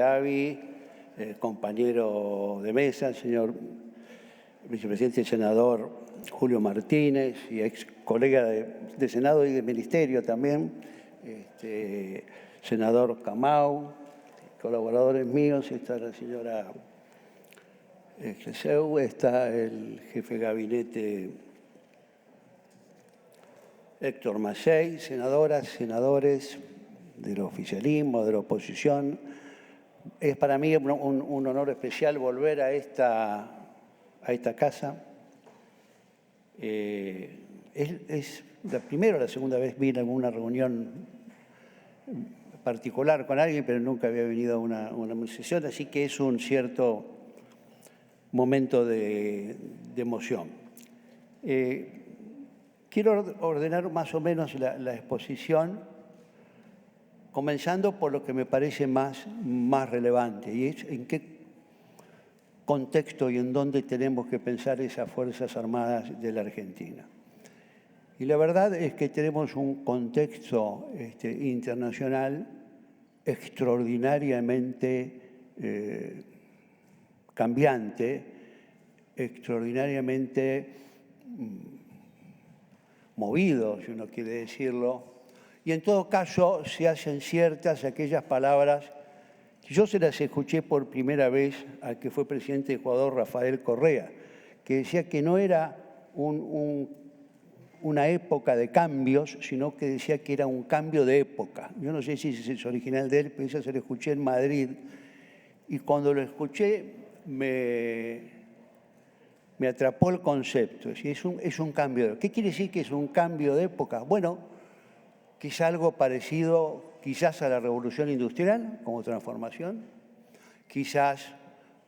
Avi, compañero de mesa, el señor vicepresidente y senador Julio Martínez, y ex colega de Senado y de Ministerio también, senador Camau, colaboradores míos, está la señora Creseu, está el jefe de gabinete Héctor Massey, senadoras, senadores del oficialismo, de la oposición. Es para mí un honor especial volver a esta casa. Es la primera o la segunda vez vine a alguna reunión particular con alguien, pero nunca había venido a una sesión, así que es un cierto momento de emoción. Quiero ordenar más o menos la exposición, comenzando por lo que me parece más relevante, y es en qué contexto y en dónde tenemos que pensar esas Fuerzas Armadas de la Argentina. Y la verdad es que tenemos un contexto internacional extraordinariamente cambiante, extraordinariamente movido, si uno quiere decirlo, y en todo caso se hacen ciertas aquellas palabras que yo se las escuché por primera vez al que fue presidente de Ecuador, Rafael Correa, que decía que no era una época de cambios, sino que decía que era un cambio de época. Yo no sé si es original de él, pero eso se lo escuché en Madrid, y cuando lo escuché me atrapó el concepto. Es un cambio. ¿Qué quiere decir que es un cambio de época? Bueno, quizá algo parecido, quizás a la Revolución Industrial como transformación, quizás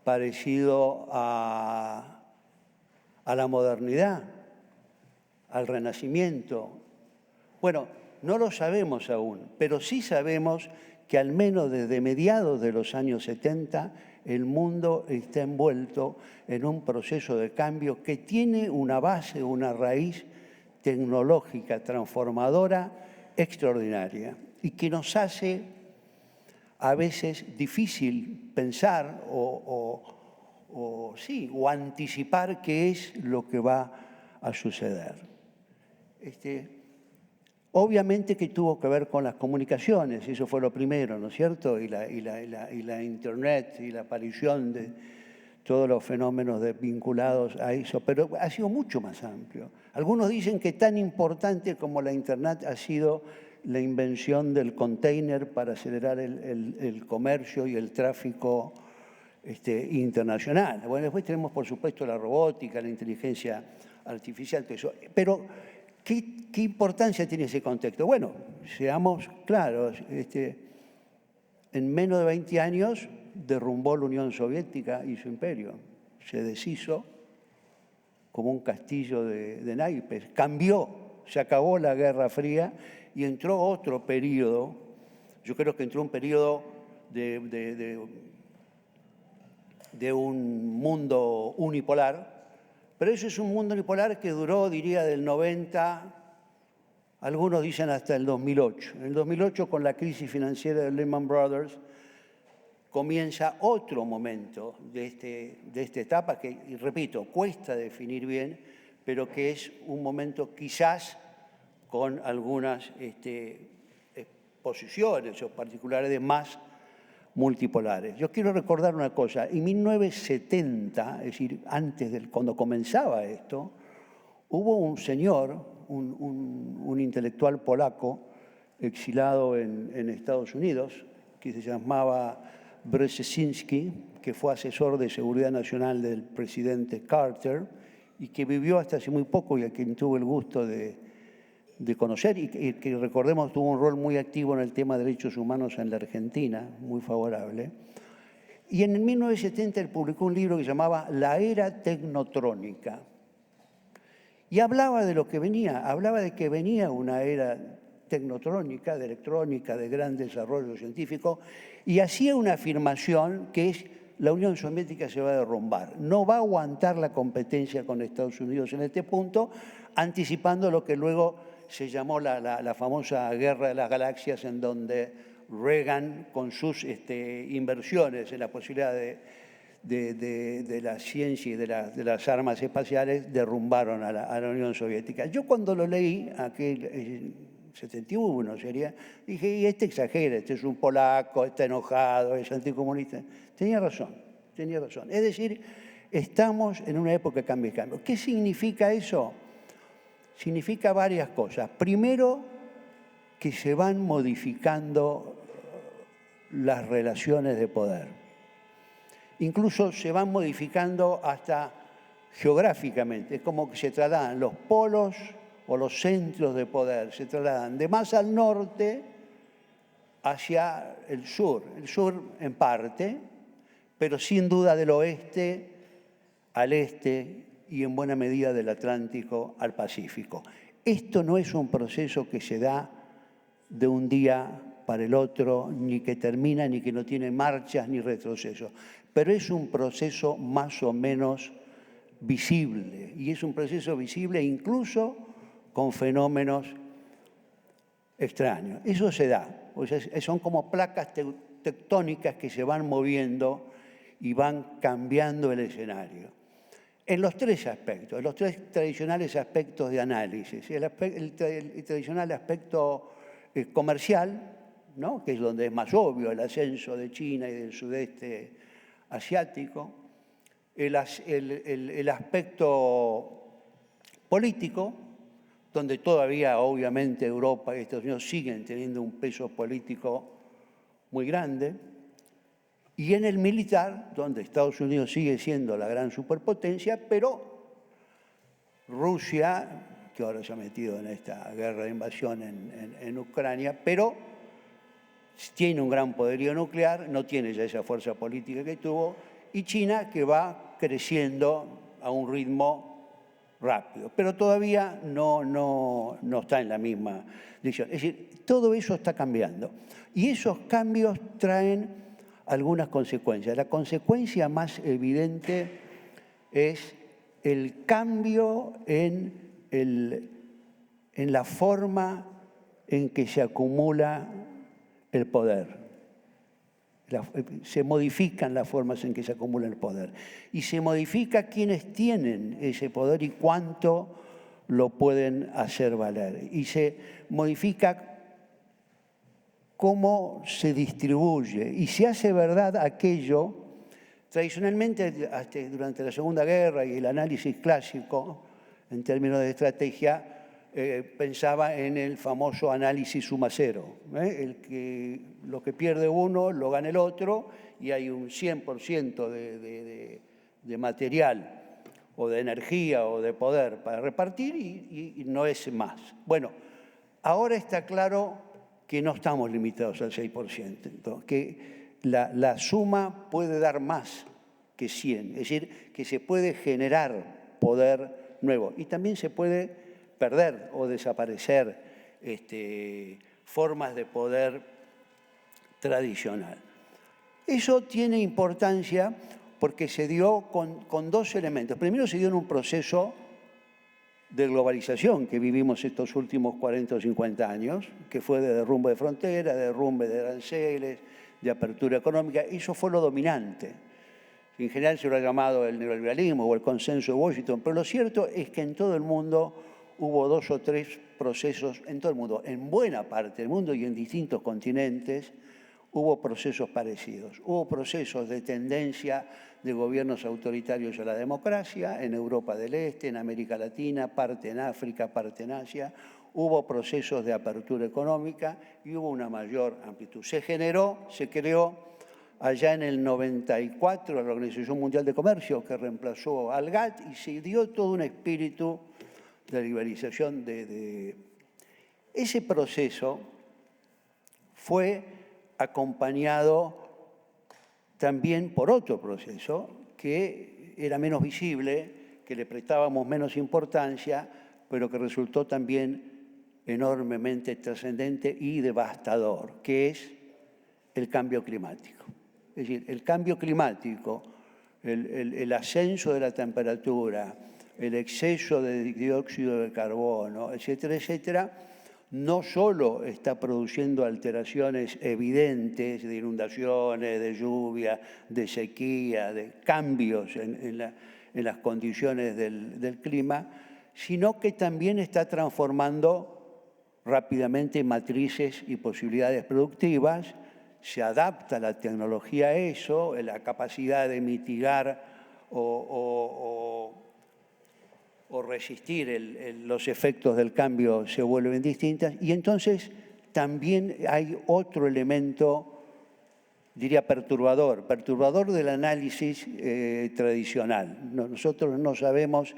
parecido a la modernidad, al Renacimiento. Bueno, no lo sabemos aún, pero sí sabemos que al menos desde mediados de los años 70 el mundo está envuelto en un proceso de cambio que tiene una base, una raíz tecnológica transformadora extraordinaria y que nos hace a veces difícil pensar o anticipar qué es lo que va a suceder. Obviamente que tuvo que ver con las comunicaciones, eso fue lo primero, ¿no es cierto? Y la Internet y la aparición de todos los fenómenos vinculados a eso, pero ha sido mucho más amplio. Algunos dicen que tan importante como la Internet ha sido la invención del container para acelerar el comercio y el tráfico internacional. Bueno, después tenemos, por supuesto, la robótica, la inteligencia artificial, todo eso. Pero, ¿qué importancia tiene ese contexto? Bueno, seamos claros, en menos de 20 años derrumbó la Unión Soviética y su imperio. Se deshizo como un castillo de naipes. Cambió, se acabó la Guerra Fría y entró otro periodo. Yo creo que entró un periodo de un mundo unipolar, pero eso es un mundo unipolar que duró, diría, del 90, algunos dicen hasta el 2008. En el 2008, con la crisis financiera de Lehman Brothers, comienza otro momento de esta etapa que, y repito, cuesta definir bien, pero que es un momento quizás con algunas posiciones o particularidades más multipolares. Yo quiero recordar una cosa. En 1970, es decir, cuando comenzaba esto, hubo un señor, un intelectual polaco, exilado en Estados Unidos, que se llamaba Brzezinski, que fue asesor de seguridad nacional del presidente Carter y que vivió hasta hace muy poco y a quien tuve el gusto de conocer y que recordemos tuvo un rol muy activo en el tema de derechos humanos en la Argentina, muy favorable. Y en el 1970 él publicó un libro que se llamaba La Era Tecnotrónica. Y hablaba de lo que venía, hablaba de que venía una era tecnotrónica, de electrónica, de gran desarrollo científico, y hacía una afirmación que es: la Unión Soviética se va a derrumbar, no va a aguantar la competencia con Estados Unidos en este punto, anticipando lo que luego se llamó la famosa Guerra de las Galaxias, en donde Reagan con sus inversiones en la posibilidad de la ciencia y de las armas espaciales derrumbaron a la Unión Soviética. Yo cuando lo leí, aquel 71 sería, dije, y exagera, este es un polaco, está enojado, es anticomunista. Tenía razón. Es decir, estamos en una época de cambio y cambio. ¿Qué significa eso? Significa varias cosas. Primero, que se van modificando las relaciones de poder. Incluso se van modificando hasta geográficamente. Es como que se trasladan los polos o los centros de poder, se trasladan de más al norte hacia el sur en parte, pero sin duda del oeste al este y en buena medida del Atlántico al Pacífico. Esto no es un proceso que se da de un día para el otro, ni que termina, ni que no tiene marchas ni retrocesos, pero es un proceso más o menos visible, y es un proceso visible incluso con fenómenos extraños. Eso se da, o sea, son como placas tectónicas que se van moviendo y van cambiando el escenario. En los tres aspectos, en los tres tradicionales aspectos de análisis. El tradicional aspecto comercial, ¿no?, que es donde es más obvio el ascenso de China y del sudeste asiático. El aspecto político, donde todavía obviamente Europa y Estados Unidos siguen teniendo un peso político muy grande. Y en el militar, donde Estados Unidos sigue siendo la gran superpotencia, pero Rusia, que ahora se ha metido en esta guerra de invasión en Ucrania, pero tiene un gran poderío nuclear, no tiene ya esa fuerza política que tuvo, y China, que va creciendo a un ritmo rápido, pero todavía no está en la misma dirección. Es decir, todo eso está cambiando, y esos cambios traen algunas consecuencias. La consecuencia más evidente es el cambio en la forma en que se acumula el poder. Se modifican las formas en que se acumula el poder. Y se modifica quiénes tienen ese poder y cuánto lo pueden hacer valer. Y se modifica cómo se distribuye y se hace verdad aquello. Tradicionalmente, durante la Segunda Guerra y el análisis clásico, en términos de estrategia, pensaba en el famoso análisis suma cero. Lo que pierde uno lo gana el otro, y hay un 100% de material o de energía o de poder para repartir y no es más. Bueno, ahora está claro que no estamos limitados al 6%, entonces, que la suma puede dar más que 100, es decir, que se puede generar poder nuevo y también se puede perder o desaparecer formas de poder tradicional. Eso tiene importancia porque se dio con dos elementos. Primero, se dio en un proceso de globalización que vivimos estos últimos 40 o 50 años, que fue de derrumbe de fronteras, de derrumbe de aranceles, de apertura económica. Eso fue lo dominante. En general se lo ha llamado el neoliberalismo o el consenso de Washington, pero lo cierto es que en todo el mundo hubo 2 o 3 procesos, en todo el mundo, en buena parte del mundo y en distintos continentes, hubo procesos parecidos. Hubo procesos de tendencia de gobiernos autoritarios a la democracia, en Europa del Este, en América Latina, parte en África, parte en Asia. Hubo procesos de apertura económica y hubo una mayor amplitud. Se creó allá en el 94 la Organización Mundial de Comercio, que reemplazó al GATT, y se dio todo un espíritu de liberalización. Ese proceso fue acompañado también por otro proceso que era menos visible, que le prestábamos menos importancia, pero que resultó también enormemente trascendente y devastador, que es el cambio climático. Es decir, el cambio climático, el ascenso de la temperatura, el exceso de dióxido de carbono, etcétera, etcétera, no solo está produciendo alteraciones evidentes de inundaciones, de lluvia, de sequía, de cambios en las condiciones del clima, sino que también está transformando rápidamente matrices y posibilidades productivas, se adapta la tecnología a eso, la capacidad de mitigar o resistir los efectos del cambio se vuelven distintas, y entonces también hay otro elemento, diría perturbador del análisis tradicional. Nosotros no sabemos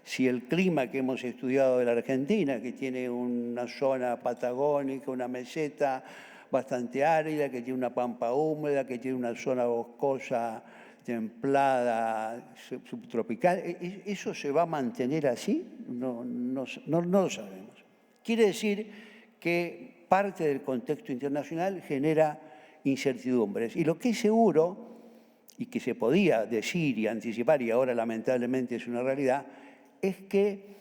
si el clima que hemos estudiado de la Argentina, que tiene una zona patagónica, una meseta bastante árida, que tiene una pampa húmeda, que tiene una zona boscosa templada, subtropical, ¿eso se va a mantener así? No lo sabemos. Quiere decir que parte del contexto internacional genera incertidumbres. Y lo que es seguro, y que se podía decir y anticipar, y ahora lamentablemente es una realidad, es que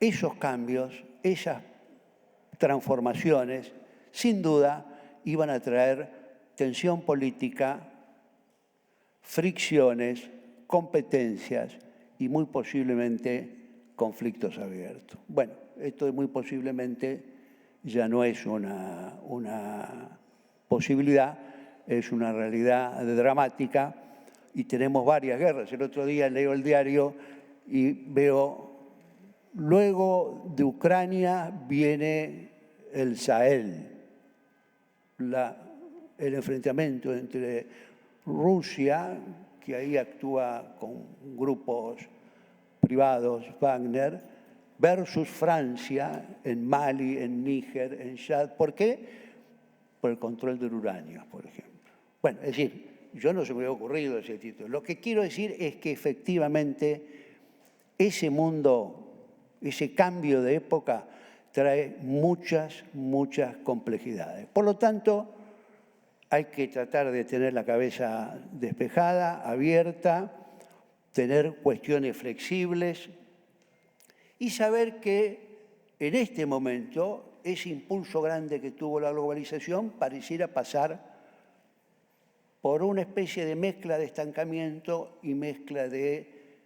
esos cambios, esas transformaciones, sin duda, iban a traer tensión política, fricciones, competencias y muy posiblemente conflictos abiertos. Bueno, esto de muy posiblemente ya no es una posibilidad, es una realidad dramática y tenemos varias guerras. El otro día leo el diario y veo, luego de Ucrania viene el Sahel, el enfrentamiento entre Rusia, que ahí actúa con grupos privados, Wagner, versus Francia en Mali, en Níger, en Chad. ¿Por qué? Por el control del uranio, por ejemplo. Bueno, es decir, yo no se me había ocurrido ese título. Lo que quiero decir es que efectivamente ese mundo, ese cambio de época, trae muchas complejidades. Por lo tanto, hay que tratar de tener la cabeza despejada, abierta, tener cuestiones flexibles y saber que en este momento ese impulso grande que tuvo la globalización pareciera pasar por una especie de mezcla de estancamiento y mezcla de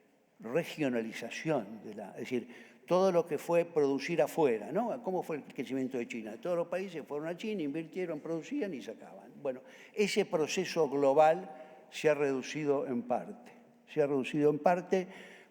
regionalización. Es decir, todo lo que fue producir afuera, ¿no? ¿Cómo fue el crecimiento de China? Todos los países fueron a China, invirtieron, producían y sacaban. Bueno, ese proceso global se ha reducido en parte.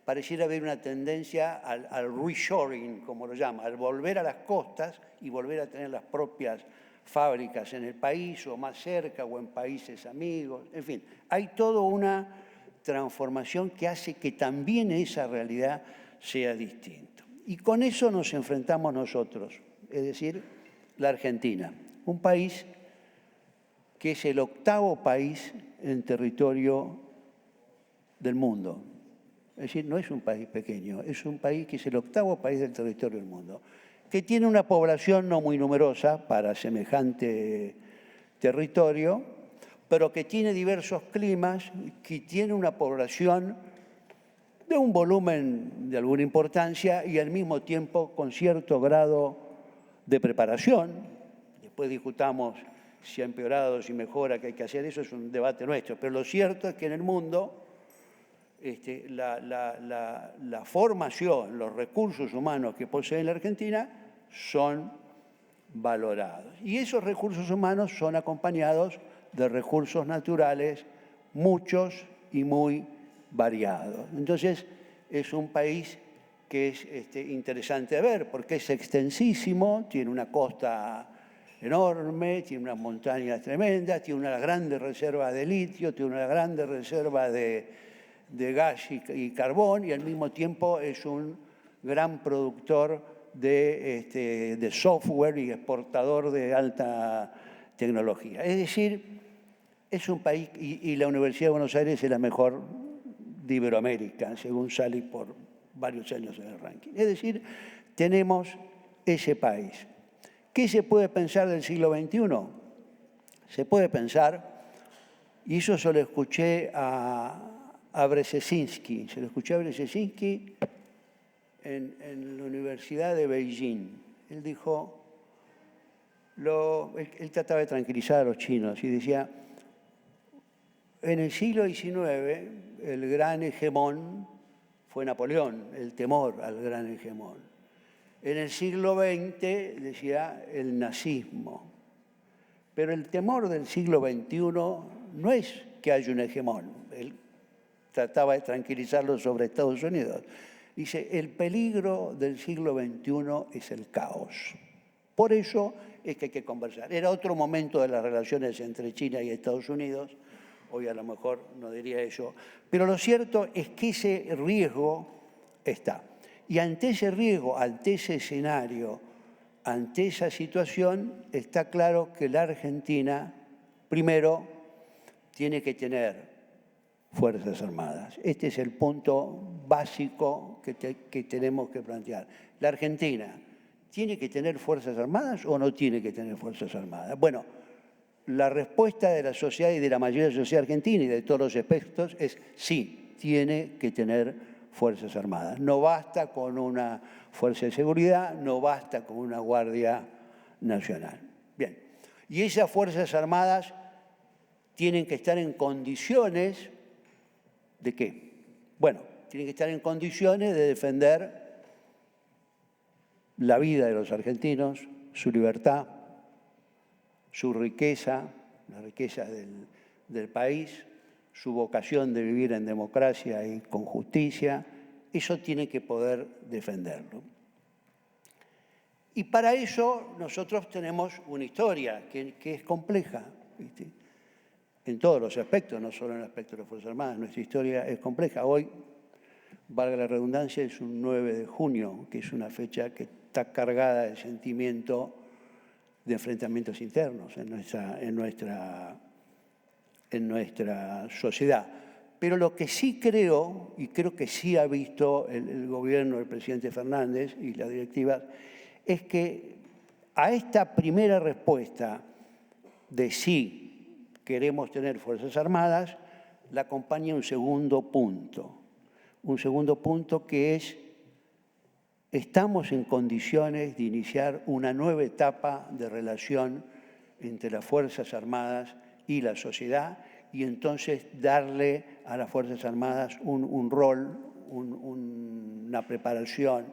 Pareciera haber una tendencia al reshoring, como lo llama, al volver a las costas y volver a tener las propias fábricas en el país o más cerca o en países amigos. En fin, hay toda una transformación que hace que también esa realidad sea distinta. Y con eso nos enfrentamos nosotros, es decir, la Argentina, un país que es el 8º país en territorio del mundo. Es decir, no es un país pequeño, es un país que es el 8º país del territorio del mundo, que tiene una población no muy numerosa para semejante territorio, pero que tiene diversos climas, que tiene una población de un volumen de alguna importancia y al mismo tiempo con cierto grado de preparación. Después discutamos si ha empeorado, si mejora, qué hay que hacer, eso es un debate nuestro. Pero lo cierto es que en el mundo la formación, los recursos humanos que posee la Argentina son valorados. Y esos recursos humanos son acompañados de recursos naturales, muchos y muy variados. Entonces, es un país que es interesante de ver porque es extensísimo, tiene una costa enorme, tiene unas montañas tremendas, tiene una grande reserva de litio, tiene una grande reserva de gas y carbón, y al mismo tiempo es un gran productor de software y exportador de alta tecnología. Es decir, es un país, y la Universidad de Buenos Aires es la mejor de Iberoamérica, según sale por varios años en el ranking. Es decir, tenemos ese país. ¿Qué se puede pensar del siglo XXI? Se puede pensar, y eso se lo escuché a Brzezinski, en la Universidad de Beijing. Él dijo, Él trataba de tranquilizar a los chinos y decía, en el siglo XIX el gran hegemón fue Napoleón, el temor al gran hegemón. En el siglo XX, decía, el nazismo. Pero el temor del siglo XXI no es que haya un hegemón. Él trataba de tranquilizarlo sobre Estados Unidos. Dice, el peligro del siglo XXI es el caos. Por eso es que hay que conversar. Era otro momento de las relaciones entre China y Estados Unidos. Hoy a lo mejor no diría eso. Pero lo cierto es que ese riesgo está. Y ante ese riesgo, ante ese escenario, ante esa situación, está claro que la Argentina, primero, tiene que tener Fuerzas Armadas. Este es el punto básico que tenemos que plantear. La Argentina, ¿tiene que tener Fuerzas Armadas o no tiene que tener Fuerzas Armadas? Bueno, la respuesta de la sociedad y de la mayoría de la sociedad argentina y de todos los aspectos es sí, tiene que tener Fuerzas Armadas. No basta con una fuerza de seguridad, no basta con una Guardia Nacional. Bien, y esas Fuerzas Armadas tienen que estar en condiciones ¿de qué? Bueno, tienen que estar en condiciones de defender la vida de los argentinos, su libertad, su riqueza, la riqueza del país, su vocación de vivir en democracia y con justicia. Eso tiene que poder defenderlo. Y para eso nosotros tenemos una historia que es compleja, ¿viste? En todos los aspectos, no solo en el aspecto de las Fuerzas Armadas. Nuestra historia es compleja. Hoy, valga la redundancia, es un 9 de junio, que es una fecha que está cargada de sentimiento de enfrentamientos internos en nuestra sociedad. Pero lo que sí creo, y creo que sí ha visto el gobierno del presidente Fernández y las directivas, es que a esta primera respuesta de sí queremos tener Fuerzas Armadas, la acompaña un segundo punto que es, estamos en condiciones de iniciar una nueva etapa de relación entre las Fuerzas Armadas y la sociedad y entonces darle a las Fuerzas Armadas un rol, una preparación,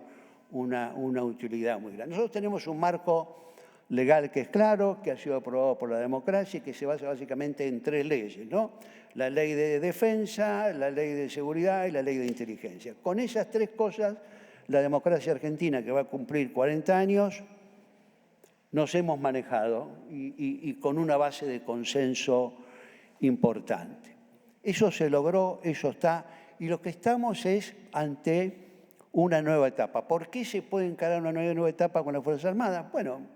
una utilidad muy grande. Nosotros tenemos un marco legal que es claro, que ha sido aprobado por la democracia y que se basa básicamente en 3 leyes, ¿no? La ley de defensa, la ley de seguridad y la ley de inteligencia. Con esas 3 cosas, la democracia argentina, que va a cumplir 40 años, nos hemos manejado y con una base de consenso importante. Eso se logró, eso está, y lo que estamos es ante una nueva etapa. ¿Por qué se puede encarar una nueva etapa con las Fuerzas Armadas? Bueno,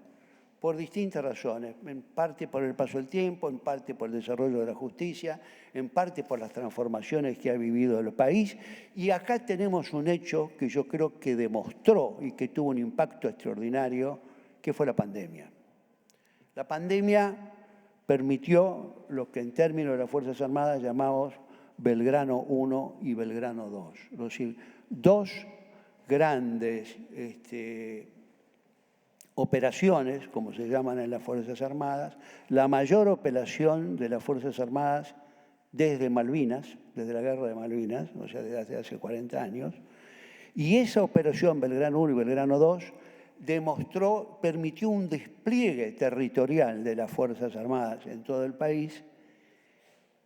por distintas razones, en parte por el paso del tiempo, en parte por el desarrollo de la justicia, en parte por las transformaciones que ha vivido el país. Y acá tenemos un hecho que yo creo que demostró y que tuvo un impacto extraordinario, que fue la pandemia. La pandemia permitió lo que en términos de las Fuerzas Armadas llamamos Belgrano I y Belgrano II. Es decir, 2 grandes operaciones, como se llaman en las Fuerzas Armadas, la mayor operación de las Fuerzas Armadas desde Malvinas, desde la Guerra de Malvinas, o sea, desde hace 40 años, y esa operación Belgrano I y Belgrano II permitió un despliegue territorial de las Fuerzas Armadas en todo el país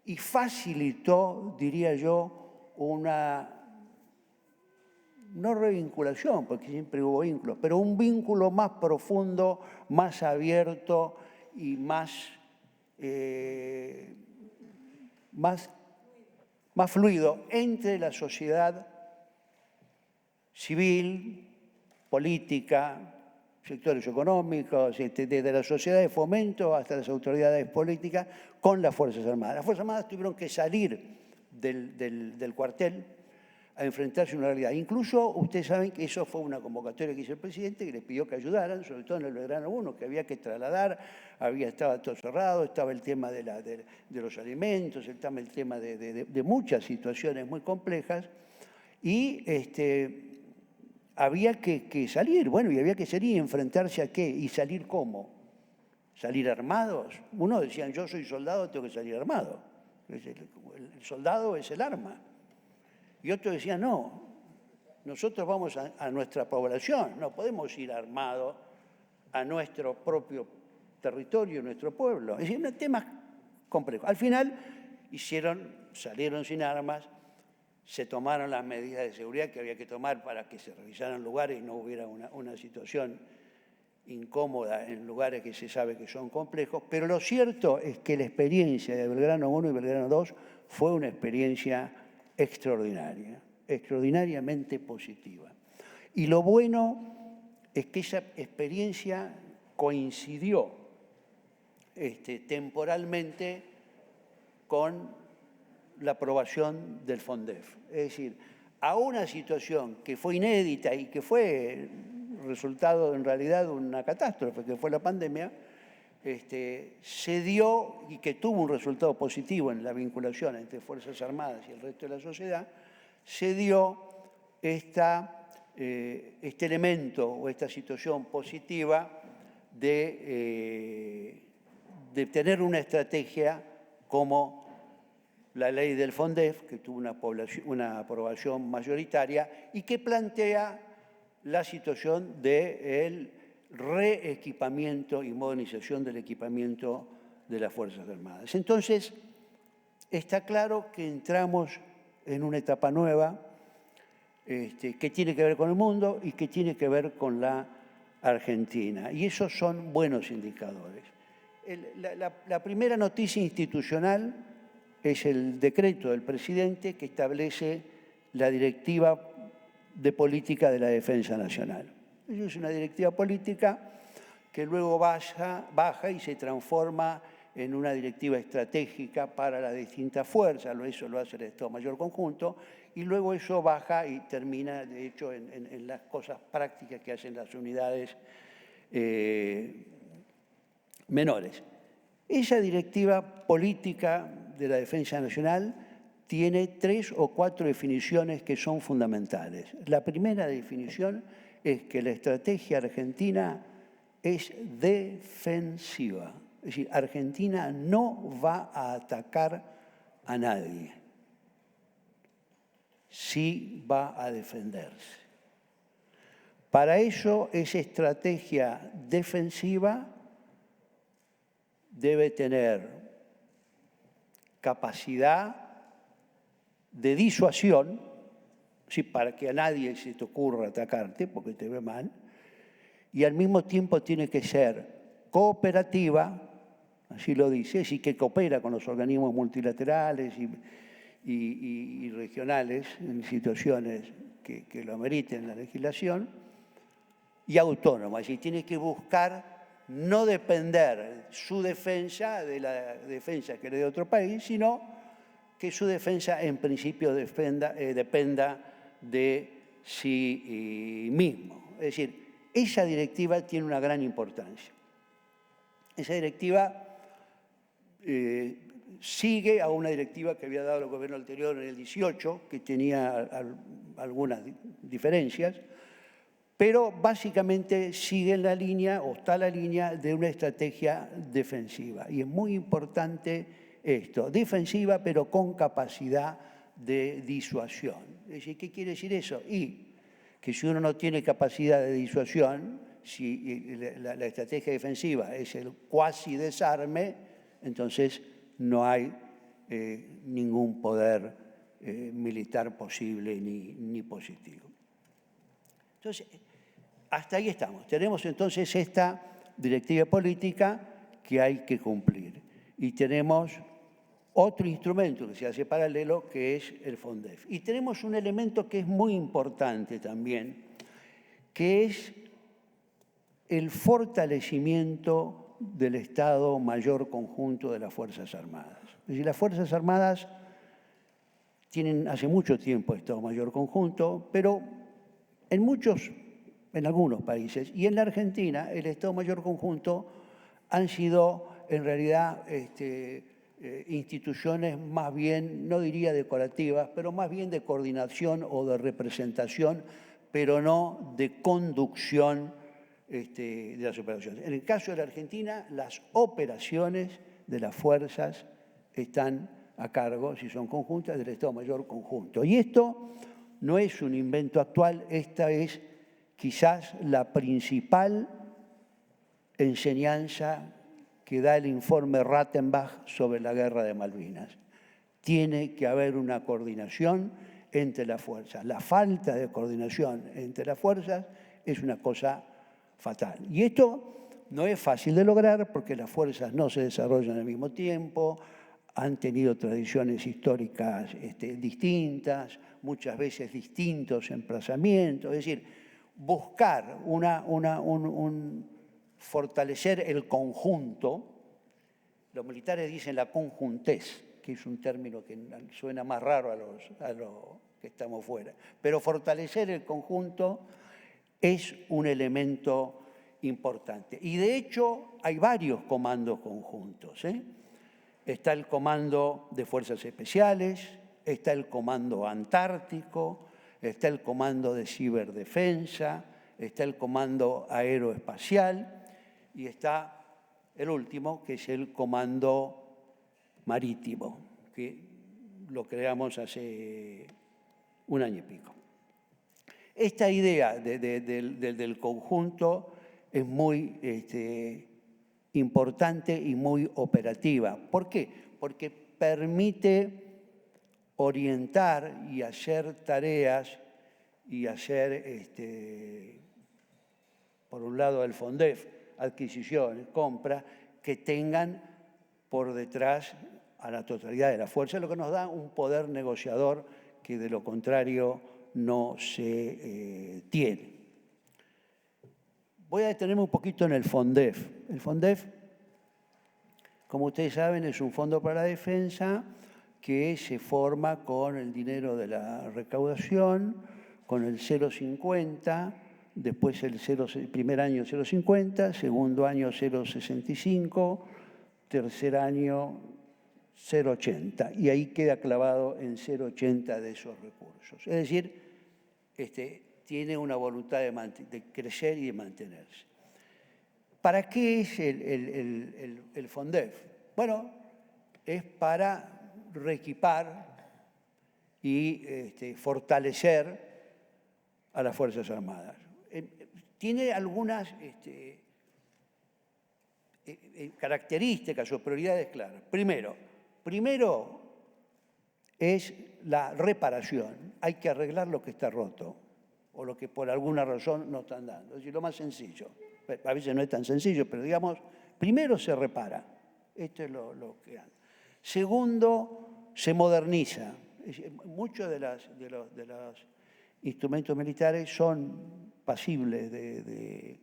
y facilitó, diría yo, una no revinculación, porque siempre hubo vínculos, pero un vínculo más profundo, más abierto y más fluido entre la sociedad civil, política, sectores económicos, desde la sociedad de fomento hasta las autoridades políticas, con las Fuerzas Armadas. Las Fuerzas Armadas tuvieron que salir del cuartel a enfrentarse a una realidad. Incluso ustedes saben que eso fue una convocatoria que hizo el presidente, que les pidió que ayudaran, sobre todo en el Belgrano I, que había que trasladar, estaba todo cerrado, estaba el tema de los alimentos, estaba el tema de muchas situaciones muy complejas, y había que salir, bueno, y había que salir y enfrentarse a qué, y salir cómo. salir armados. Unos decían, yo soy soldado, tengo que salir armado. El soldado es el arma. Y otros decían, no, nosotros vamos a nuestra población, no podemos ir armados a nuestro propio territorio, nuestro pueblo. Es decir, un tema complejo. Al final salieron sin armas, se tomaron las medidas de seguridad que había que tomar para que se revisaran lugares y no hubiera una situación incómoda en lugares que se sabe que son complejos, pero lo cierto es que la experiencia de Belgrano 1 y Belgrano 2 fue una experiencia extraordinaria, extraordinariamente positiva. Y lo bueno es que esa experiencia coincidió temporalmente con la aprobación del FONDEF. Es decir, a una situación que fue inédita y que fue resultado en realidad de una catástrofe, que fue la pandemia, se dio y que tuvo un resultado positivo en la vinculación entre Fuerzas Armadas y el resto de la sociedad, se dio este elemento o esta situación positiva de tener una estrategia como la ley del FONDEF, que tuvo una aprobación mayoritaria y que plantea la situación del reequipamiento y modernización del equipamiento de las Fuerzas Armadas. Entonces, está claro que entramos en una etapa nueva que tiene que ver con el mundo y que tiene que ver con la Argentina. Y esos son buenos indicadores. La primera noticia institucional es el decreto del presidente que establece la Directiva de Política de la Defensa Nacional. Es una directiva política que luego baja y se transforma en una directiva estratégica para las distintas fuerzas, eso lo hace el Estado Mayor Conjunto, y luego eso baja y termina, de hecho, en las cosas prácticas que hacen las unidades menores. Esa directiva política de la Defensa Nacional tiene 3 o 4 definiciones que son fundamentales. La primera definición es que la estrategia argentina es defensiva. Es decir, Argentina no va a atacar a nadie, sí va a defenderse. Para eso, esa estrategia defensiva debe tener capacidad de disuasión, ¿sí? Para que a nadie se te ocurra atacarte porque te ve mal, y al mismo tiempo tiene que ser cooperativa, así lo dice, es decir, que coopera con los organismos multilaterales y regionales en situaciones que lo ameriten la legislación, y autónoma, es decir, tiene que buscar no depender su defensa de la defensa que le dé otro país, sino que su defensa en principio dependa de sí mismo. Es decir, esa directiva tiene una gran importancia. Esa directiva sigue a una directiva que había dado el gobierno anterior en el 18, que tenía algunas diferencias, pero básicamente sigue en la línea o está en la línea de una estrategia defensiva. Y es muy importante esto, defensiva pero con capacidad de disuasión. Es decir, ¿qué quiere decir eso? Y que si uno no tiene capacidad de disuasión, si la estrategia defensiva es el cuasi desarme, entonces no hay ningún poder militar posible ni positivo. Entonces, hasta ahí estamos. Tenemos entonces esta directiva política que hay que cumplir. Y tenemos otro instrumento que se hace paralelo, que es el FONDEF. Y tenemos un elemento que es muy importante también, que es el fortalecimiento del Estado Mayor Conjunto de las Fuerzas Armadas. Es decir, las Fuerzas Armadas tienen hace mucho tiempo Estado Mayor Conjunto, pero en algunos países y en la Argentina el Estado Mayor Conjunto han sido en realidad instituciones más bien, no diría decorativas, pero más bien de coordinación o de representación, pero no de conducción de las operaciones. En el caso de la Argentina, las operaciones de las fuerzas están a cargo, si son conjuntas, del Estado Mayor Conjunto. Y esto no es un invento actual, esta es quizás la principal enseñanza que da el informe Rattenbach sobre la Guerra de Malvinas. Tiene que haber una coordinación entre las fuerzas. La falta de coordinación entre las fuerzas es una cosa fatal. Y esto no es fácil de lograr porque las fuerzas no se desarrollan al mismo tiempo, han tenido tradiciones históricas distintas, muchas veces distintos emplazamientos. Es decir, buscar fortalecer el conjunto. Los militares dicen la conjuntez, que es un término que suena más raro a los que estamos fuera. Pero fortalecer el conjunto es un elemento importante. Y de hecho hay varios comandos conjuntos, Está el Comando de Fuerzas Especiales, está el Comando Antártico, está el Comando de Ciberdefensa, está el Comando Aeroespacial y está el último, que es el Comando Marítimo, que lo creamos hace un año y pico. Esta idea del conjunto es muy importante y muy operativa. ¿Por qué? Porque permite orientar y hacer tareas y hacer, por un lado, el FONDEF, adquisiciones, compras, que tengan por detrás a la totalidad de la fuerza, lo que nos da un poder negociador que de lo contrario no se tiene. Voy a detenerme un poquito en el FONDEF. El FONDEF, como ustedes saben, es un fondo para la defensa que se forma con el dinero de la recaudación, con el 0,50, después el primer año 0,50, segundo año 0,65, tercer año 0,80. Y ahí queda clavado en 0,80 de esos recursos. Es decir, tiene una voluntad de crecer y de mantenerse. ¿Para qué es el FONDEF? Bueno, es para reequipar y fortalecer a las Fuerzas Armadas. Tiene algunas características o prioridades claras. Primero es la reparación. Hay que arreglar lo que está roto o lo que por alguna razón no están dando. Es decir, lo más sencillo. A veces no es tan sencillo, pero digamos, primero se repara. Esto es lo que anda. Segundo, se moderniza. Muchos de los instrumentos militares son pasibles de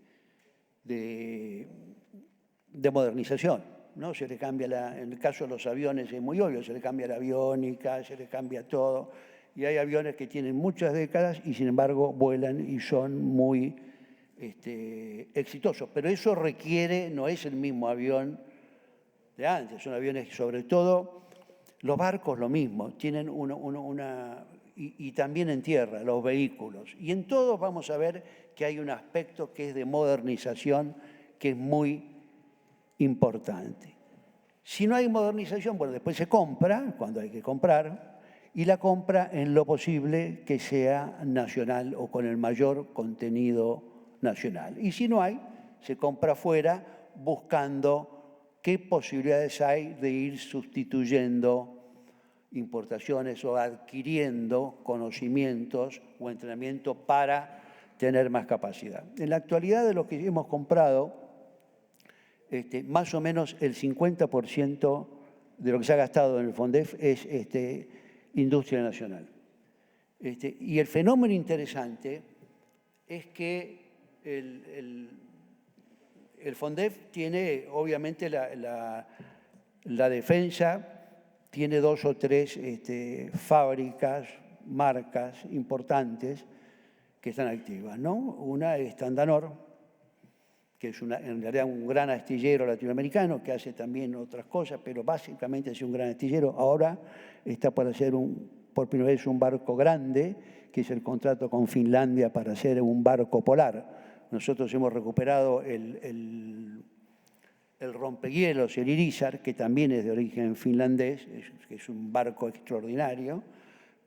modernización, ¿no? Se le cambia en el caso de los aviones es muy obvio, se le cambia la aviónica, se le cambia todo. Y hay aviones que tienen muchas décadas y sin embargo vuelan y son muy exitosos. Pero eso requiere, no es el mismo avión de antes, son aviones, sobre todo los barcos lo mismo, tienen y también en tierra, los vehículos. Y en todos vamos a ver que hay un aspecto que es de modernización que es muy importante. Si no hay modernización, bueno, después se compra, cuando hay que comprar, y la compra en lo posible que sea nacional o con el mayor contenido nacional. Y si no hay, se compra afuera buscando qué posibilidades hay de ir sustituyendo importaciones o adquiriendo conocimientos o entrenamiento para tener más capacidad. En la actualidad de lo que hemos comprado, más o menos el 50% de lo que se ha gastado en el FONDEF es industria nacional. Y el fenómeno interesante es que el FONDEF tiene, obviamente, la defensa tiene 2 o 3 fábricas, marcas importantes que están activas, ¿no? Una es Tandanor, que es en realidad un gran astillero latinoamericano que hace también otras cosas, pero básicamente es un gran astillero. Ahora está por hacer por primera vez un barco grande, que es el contrato con Finlandia para hacer un barco polar, nosotros hemos recuperado el rompehielos, el Irizar, que también es de origen finlandés, que es un barco extraordinario,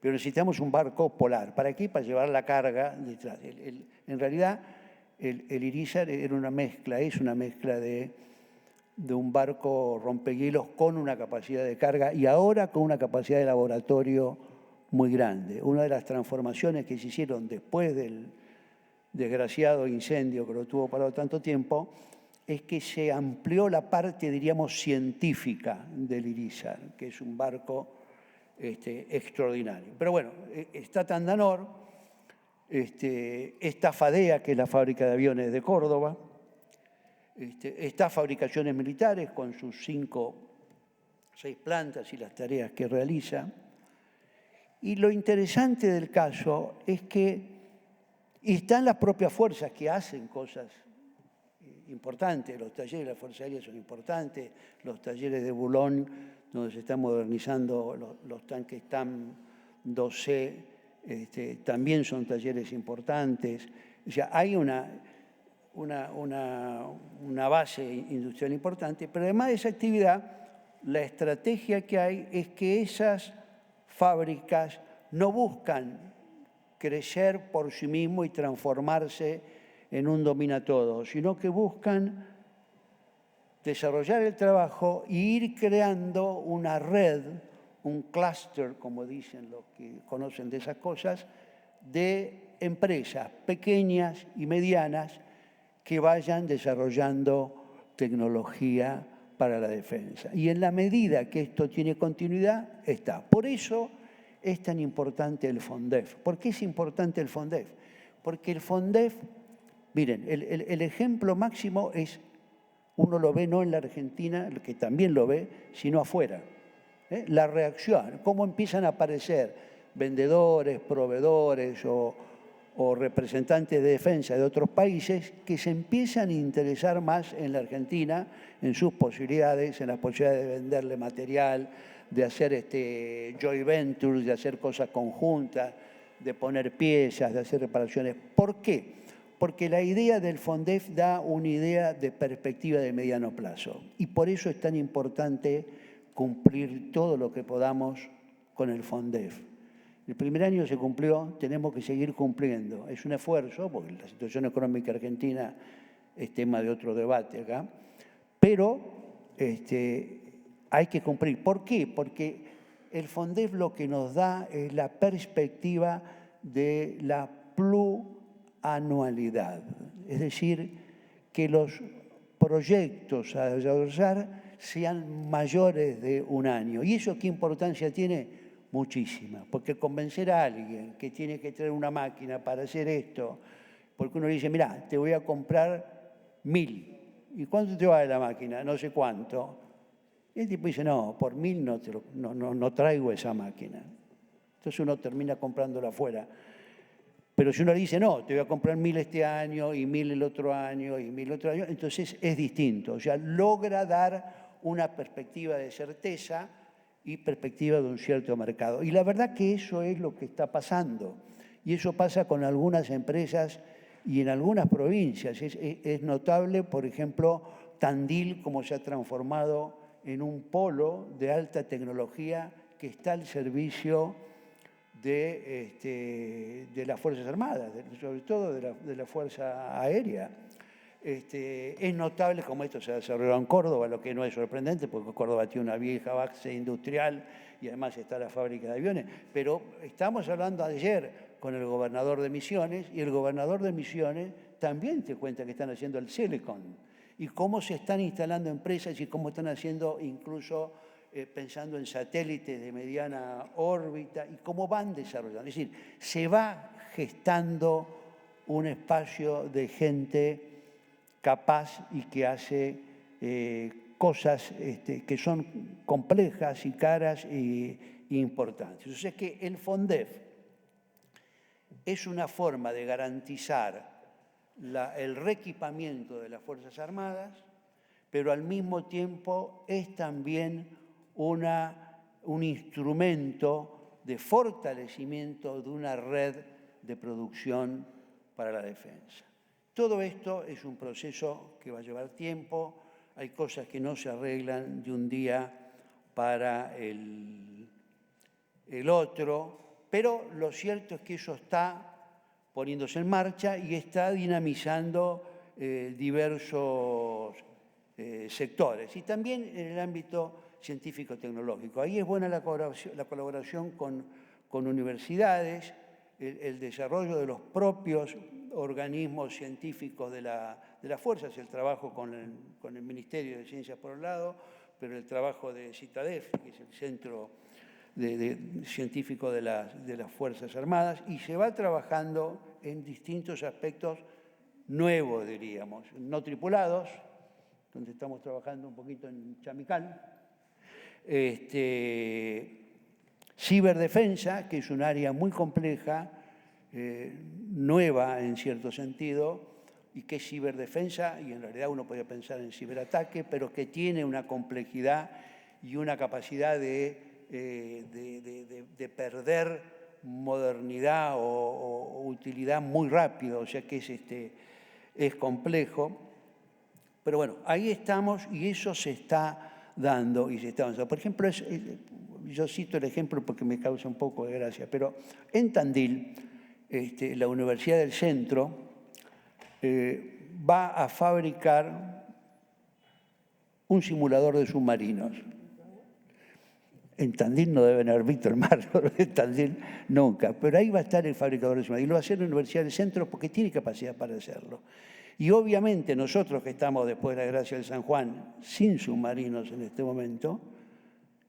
pero necesitamos un barco polar. ¿Para qué? Para llevar la carga detrás. En realidad, el Irizar era una mezcla, es una mezcla de un barco rompehielos con una capacidad de carga y ahora con una capacidad de laboratorio muy grande. Una de las transformaciones que se hicieron después del desgraciado incendio que lo tuvo parado tanto tiempo es que se amplió la parte, diríamos, científica del Irizar, que es un barco extraordinario. Pero bueno, está Tandanor, está Fadea, que es la fábrica de aviones de Córdoba, está Fabricaciones Militares con sus 5, 6 plantas y las tareas que realiza. Y lo interesante del caso es que están las propias fuerzas que hacen cosas importantes. Los talleres de la Fuerza Aérea son importantes, los talleres de Boulogne, donde se están modernizando los tanques TAM 2C, también son talleres importantes. O sea, hay una base industrial importante, pero además de esa actividad, la estrategia que hay es que esas fábricas no buscan crecer por sí mismo y transformarse en un dominatodo, sino que buscan desarrollar el trabajo e ir creando una red, un clúster, como dicen los que conocen de esas cosas, de empresas pequeñas y medianas que vayan desarrollando tecnología para la defensa. Y en la medida que esto tiene continuidad, está. Por eso es tan importante el FONDEF. ¿Por qué es importante el FONDEF? Porque el FONDEF, miren, el ejemplo máximo es, uno lo ve no en la Argentina, que también lo ve, sino afuera. La reacción, cómo empiezan a aparecer vendedores, proveedores o representantes de defensa de otros países que se empiezan a interesar más en la Argentina, en sus posibilidades, en las posibilidades de venderle material, de hacer joint ventures, de hacer cosas conjuntas, de poner piezas, de hacer reparaciones. ¿Por qué? Porque la idea del FONDEF da una idea de perspectiva de mediano plazo. Y por eso es tan importante cumplir todo lo que podamos con el FONDEF. El primer año se cumplió, tenemos que seguir cumpliendo. Es un esfuerzo, porque la situación económica argentina es tema de otro debate acá, pero hay que cumplir. ¿Por qué? Porque el FONDEF lo que nos da es la perspectiva de la plurianualidad, es decir, que los proyectos a desarrollar sean mayores de un año. ¿Y eso qué importancia tiene? Muchísima, porque convencer a alguien que tiene que traer una máquina para hacer esto, porque uno le dice, mirá, te voy a comprar 1000. ¿Y cuánto te vale la máquina? No sé cuánto. Y el tipo dice, no, por 1000 no traigo esa máquina. Entonces uno termina comprándola afuera. Pero si uno le dice, no, te voy a comprar 1000 este año y 1000 el otro año y 1000 el otro año, entonces es distinto. O sea, logra dar una perspectiva de certeza y perspectiva de un cierto mercado. Y la verdad que eso es lo que está pasando. Y eso pasa con algunas empresas y en algunas provincias. Es notable, por ejemplo, Tandil, cómo se ha transformado en un polo de alta tecnología que está al servicio de las Fuerzas Armadas, sobre todo de la Fuerza Aérea. Es notable cómo esto se ha desarrollado en Córdoba, lo que no es sorprendente, porque Córdoba tiene una vieja base industrial y además está la fábrica de aviones. Pero estamos hablando ayer con el gobernador de Misiones y el gobernador de Misiones también te cuenta que están haciendo el Silicon y cómo se están instalando empresas y cómo están haciendo incluso pensando en satélites de mediana órbita y cómo van desarrollando. Es decir, se va gestando un espacio de gente capaz y que hace cosas que son complejas y caras e importantes. O sea que el FONDEF es una forma de garantizar el reequipamiento de las Fuerzas Armadas, pero al mismo tiempo es también un instrumento de fortalecimiento de una red de producción para la defensa. Todo esto es un proceso que va a llevar tiempo, hay cosas que no se arreglan de un día para el otro, pero lo cierto es que eso está poniéndose en marcha y está dinamizando diversos sectores, y también en el ámbito científico-tecnológico. Ahí es buena la colaboración con universidades, el desarrollo de los propios organismos científicos de las fuerzas, el trabajo con el Ministerio de Ciencias por un lado, pero el trabajo de CITADEF, que es el Centro científico de las Fuerzas Armadas, y se va trabajando en distintos aspectos nuevos, diríamos, no tripulados, donde estamos trabajando un poquito en Chamical, ciberdefensa, que es un área muy compleja, nueva en cierto sentido, y que es ciberdefensa, y en realidad uno podría pensar en ciberataque, pero que tiene una complejidad y una capacidad de perder modernidad o utilidad muy rápido, o sea que es complejo. Pero bueno, ahí estamos y eso se está dando y se está avanzando. Por ejemplo, yo cito el ejemplo porque me causa un poco de gracia, pero en Tandil, la Universidad del Centro va a fabricar un simulador de submarinos. En Tandil no deben haber visto el mar, en Tandil nunca, pero ahí va a estar el fabricador de submarinos. Y lo va a hacer la Universidad del Centro porque tiene capacidad para hacerlo. Y obviamente nosotros que estamos después de la gracia del San Juan sin submarinos en este momento,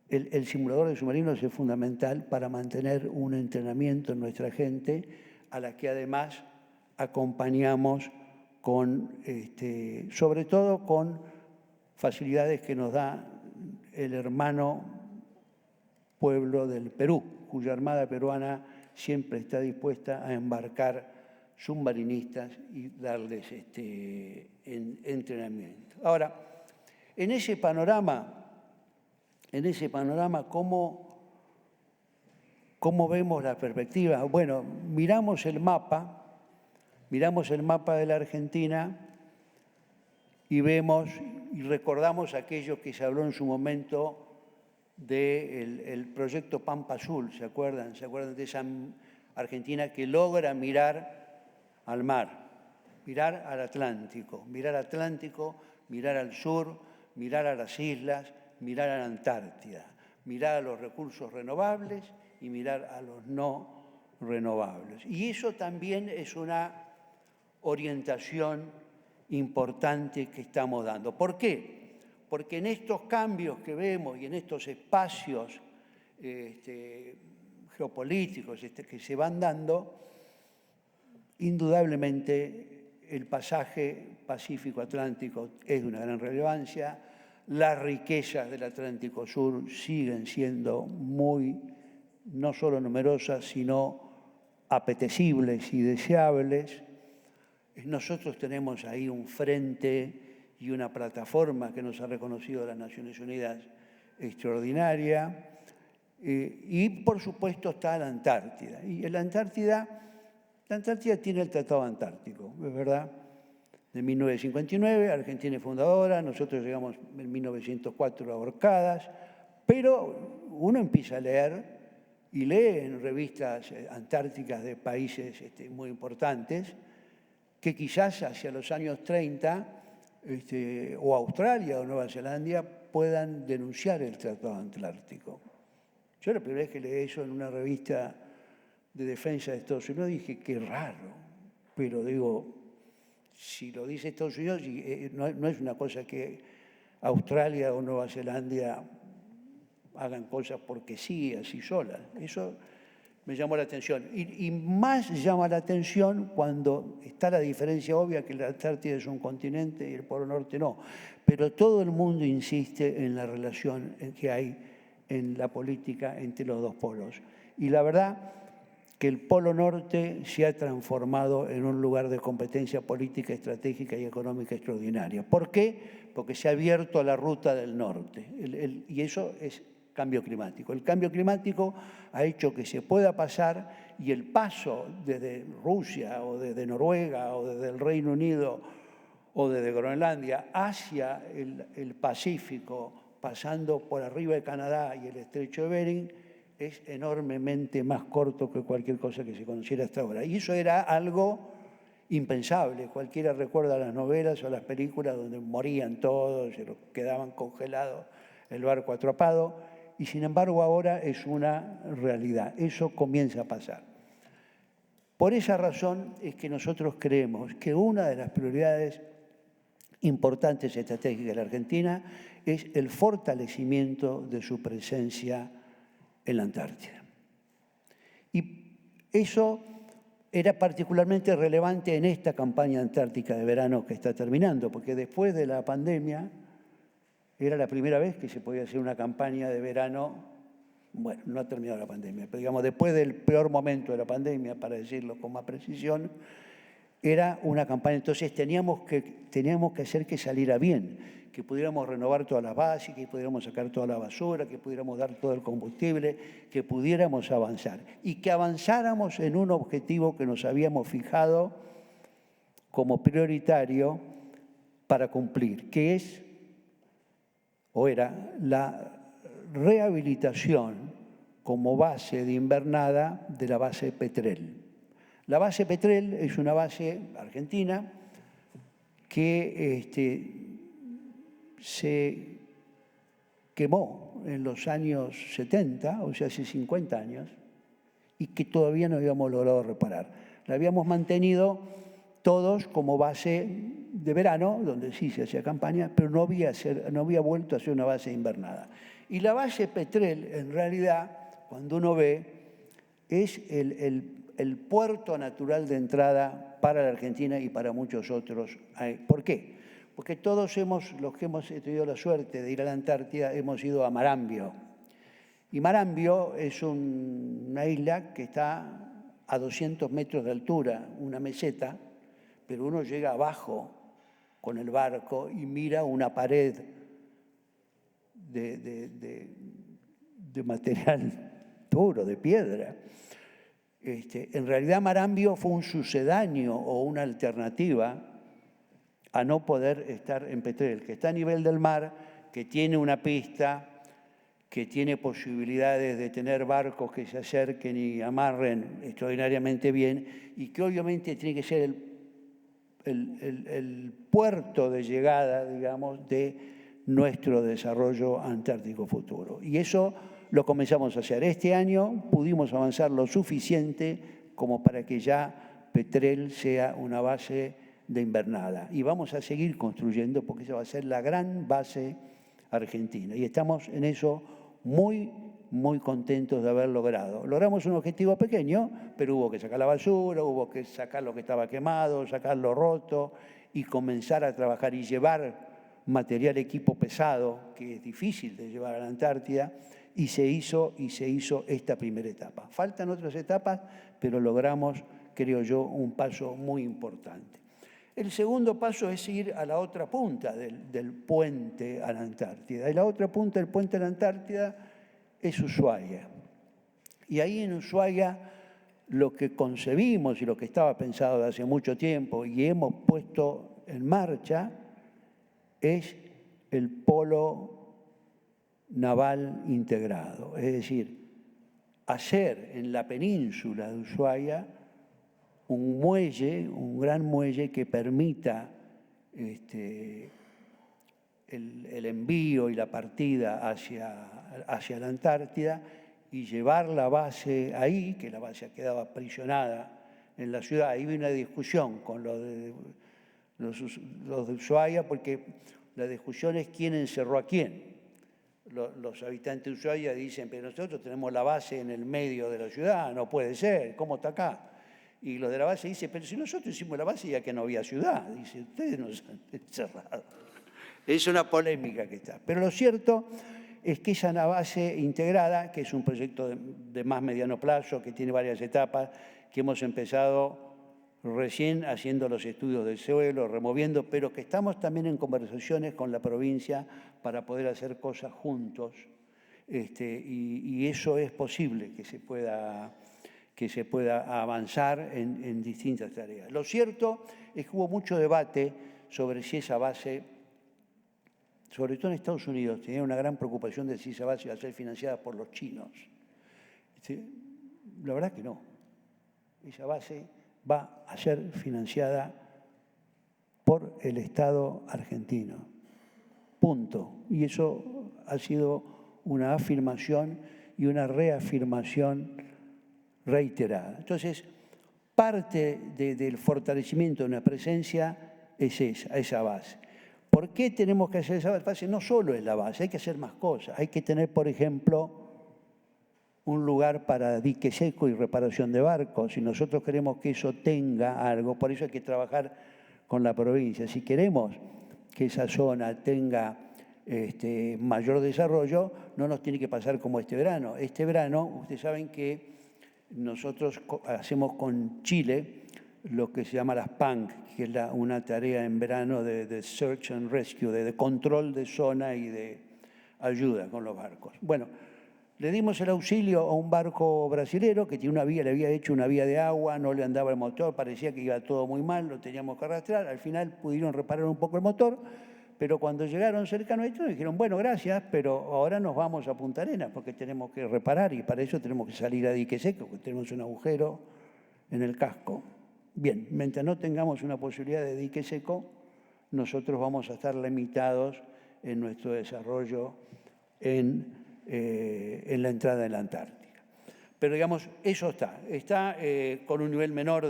el simulador de submarinos es fundamental para mantener un entrenamiento en nuestra gente, a la que además acompañamos sobre todo con facilidades que nos da el hermano pueblo del Perú, cuya Armada peruana siempre está dispuesta a embarcar submarinistas y darles entrenamiento. Ahora, en ese panorama, ¿cómo vemos la perspectiva? Bueno, miramos el mapa de la Argentina y vemos y recordamos aquello que se habló en su momento del proyecto Pampa Azul, ¿se acuerdan? ¿Se acuerdan de esa Argentina que logra mirar al mar, mirar al Atlántico, mirar al sur, mirar a las islas, mirar a la Antártida, mirar a los recursos renovables y mirar a los no renovables? Y eso también es una orientación importante que estamos dando. ¿Por qué? Porque en estos cambios que vemos y en estos espacios geopolíticos que se van dando, indudablemente el pasaje Pacífico-Atlántico es de una gran relevancia. Las riquezas del Atlántico Sur siguen siendo muy, no solo numerosas, sino apetecibles y deseables. Nosotros tenemos ahí un frente y una plataforma que nos ha reconocido las Naciones Unidas extraordinaria. Y por supuesto está la Antártida. Y la Antártida tiene el Tratado Antártico, es verdad, de 1959, Argentina es fundadora, nosotros llegamos en 1904 ahorcadas, pero uno empieza a leer y lee en revistas antárticas de países muy importantes que quizás hacia los años 30 o Australia o Nueva Zelanda puedan denunciar el Tratado Antártico. Yo la primera vez que leí eso en una revista de defensa de Estados Unidos dije, qué raro, pero digo, si lo dice Estados Unidos, no es una cosa que Australia o Nueva Zelanda hagan cosas porque sí, así solas. Eso me llamó la atención. Y más llama la atención cuando está la diferencia obvia que la Antártida es un continente y el Polo Norte no. Pero todo el mundo insiste en la relación que hay en la política entre los dos polos. Y la verdad que el Polo Norte se ha transformado en un lugar de competencia política, estratégica y económica extraordinaria. ¿Por qué? Porque se ha abierto a la ruta del norte. Y eso es cambio climático. El cambio climático ha hecho que se pueda pasar, y el paso desde Rusia o desde Noruega o desde el Reino Unido o desde Groenlandia hacia el Pacífico, pasando por arriba de Canadá y el estrecho de Bering, es enormemente más corto que cualquier cosa que se conociera hasta ahora. Y eso era algo impensable. Cualquiera recuerda las novelas o las películas donde morían todos, se quedaban congelados, el barco atrapado, y sin embargo ahora es una realidad. Eso comienza a pasar. Por esa razón es que nosotros creemos que una de las prioridades importantes estratégicas de la Argentina es el fortalecimiento de su presencia en la Antártida. Y eso era particularmente relevante en esta campaña antártica de verano que está terminando, porque después de la pandemia era la primera vez que se podía hacer una campaña de verano. Bueno, no ha terminado la pandemia, pero digamos, después del peor momento de la pandemia, para decirlo con más precisión, era una campaña. Entonces teníamos que hacer que saliera bien, que pudiéramos renovar todas las bases, que pudiéramos sacar toda la basura, que pudiéramos dar todo el combustible, que pudiéramos avanzar y que avanzáramos en un objetivo que nos habíamos fijado como prioritario para cumplir, que es, o era, la rehabilitación como base de invernada de la base Petrel. La base Petrel es una base argentina que se quemó en los años 70, o sea, hace 50 años, y que todavía no habíamos logrado reparar. La habíamos mantenido todos como base de verano, donde sí se hacía campaña, pero no había vuelto a ser una base invernada. Y la base Petrel, en realidad, cuando uno ve, es el puerto natural de entrada para la Argentina y para muchos otros. ¿Por qué? Porque todos los que hemos tenido la suerte de ir a la Antártida, hemos ido a Marambio. Y Marambio es una isla que está a 200 metros de altura, una meseta, pero uno llega abajo con el barco y mira una pared de material duro, de piedra. En realidad Marambio fue un sucedáneo o una alternativa a no poder estar en Petrel, que está a nivel del mar, que tiene una pista, que tiene posibilidades de tener barcos que se acerquen y amarren extraordinariamente bien, y que obviamente tiene que ser el puerto de llegada, digamos, de nuestro desarrollo antártico futuro. Y eso lo comenzamos a hacer. Este año pudimos avanzar lo suficiente como para que ya Petrel sea una base de invernada. Y vamos a seguir construyendo porque esa va a ser la gran base argentina. Y estamos en eso muy, muy contentos de haber logrado. Logramos un objetivo pequeño, pero hubo que sacar la basura, hubo que sacar lo que estaba quemado, sacar lo roto y comenzar a trabajar y llevar material, equipo pesado, que es difícil de llevar a la Antártida, y se hizo esta primera etapa. Faltan otras etapas, pero logramos, creo yo, un paso muy importante. El segundo paso es ir a la otra punta del puente a la Antártida. Y la otra punta del puente a la Antártida es Ushuaia. Y ahí en Ushuaia lo que concebimos y lo que estaba pensado de hace mucho tiempo y hemos puesto en marcha es el polo naval integrado. Es decir, hacer en la península de Ushuaia un muelle, un gran muelle que permita el envío y la partida hacia la Antártida y llevar la base ahí, que la base quedaba aprisionada en la ciudad. Ahí hubo una discusión con los de Ushuaia, porque la discusión es quién encerró a quién. Los habitantes de Ushuaia dicen, pero nosotros tenemos la base en el medio de la ciudad, no puede ser, ¿cómo está acá? Y los de la base dicen, pero si nosotros hicimos la base ya que no había ciudad. Dice, ustedes nos han encerrado. Es una polémica que está. Pero lo cierto es que esa base integrada, que es un proyecto de más mediano plazo, que tiene varias etapas, que hemos empezado recién haciendo los estudios del suelo, removiendo, pero que estamos también en conversaciones con la provincia para poder hacer cosas juntos. y eso es posible que se pueda avanzar en distintas tareas. Lo cierto es que hubo mucho debate sobre si esa base, sobre todo en Estados Unidos, tenía una gran preocupación de si esa base iba a ser financiada por los chinos. La verdad que no. Esa base va a ser financiada por el Estado argentino. Punto. Y eso ha sido una afirmación y una reafirmación reiterada. Entonces, parte del fortalecimiento de una presencia es esa base. ¿Por qué tenemos que hacer esa base? No solo es la base, hay que hacer más cosas. Hay que tener, por ejemplo, un lugar para dique seco y reparación de barcos. Si nosotros queremos que eso tenga algo, por eso hay que trabajar con la provincia. Si queremos que esa zona tenga mayor desarrollo, no nos tiene que pasar como este verano. Este verano, ustedes saben que nosotros hacemos con Chile lo que se llama las PANC, que es una tarea en verano de Search and Rescue, de control de zona y de ayuda con los barcos. Bueno, le dimos el auxilio a un barco brasilero que tiene una vía, le había hecho una vía de agua, no le andaba el motor, parecía que iba todo muy mal, lo teníamos que arrastrar. Al final pudieron reparar un poco el motor, pero cuando llegaron cercano a esto dijeron, bueno, gracias, pero ahora nos vamos a Punta Arenas porque tenemos que reparar y para eso tenemos que salir a dique seco, porque tenemos un agujero en el casco. Bien, mientras no tengamos una posibilidad de dique seco, nosotros vamos a estar limitados en nuestro desarrollo en la entrada en la Antártica. Pero digamos, eso está con un nivel menor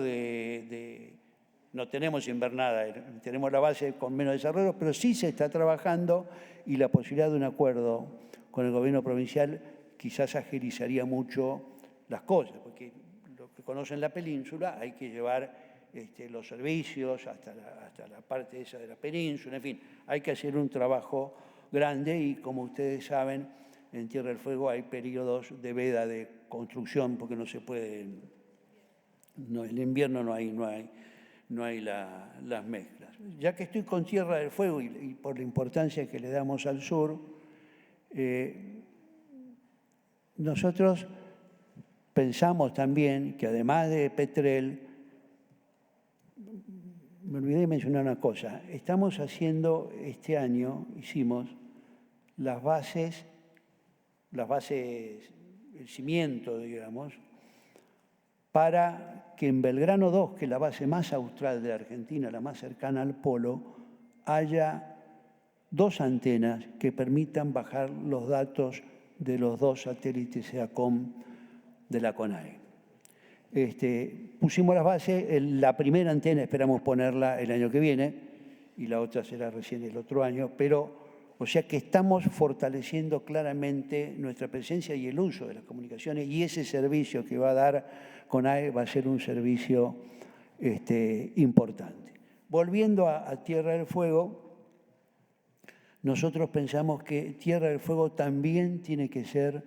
no tenemos invernada, tenemos la base con menos desarrollo, pero sí se está trabajando y la posibilidad de un acuerdo con el gobierno provincial quizás agilizaría mucho las cosas, porque los que conocen la península hay que llevar los servicios hasta la parte esa de la península, en fin, hay que hacer un trabajo grande y como ustedes saben, en Tierra del Fuego hay periodos de veda de construcción porque no se puede, en invierno no hay las mezclas. Ya que estoy con Tierra del Fuego y por la importancia que le damos al sur, nosotros pensamos también que además de Petrel, me olvidé de mencionar una cosa, estamos haciendo este año, hicimos las bases, el cimiento, digamos, para que en Belgrano 2, que es la base más austral de Argentina, la más cercana al polo, haya 2 antenas que permitan bajar los datos de los 2 satélites SEACOM de la CONAE. Pusimos las bases, la primera antena esperamos ponerla el año que viene y la otra será recién el otro año, pero o sea que estamos fortaleciendo claramente nuestra presencia y el uso de las comunicaciones y ese servicio que va a dar CONAE va a ser un servicio importante. Volviendo a Tierra del Fuego, nosotros pensamos que Tierra del Fuego también tiene que ser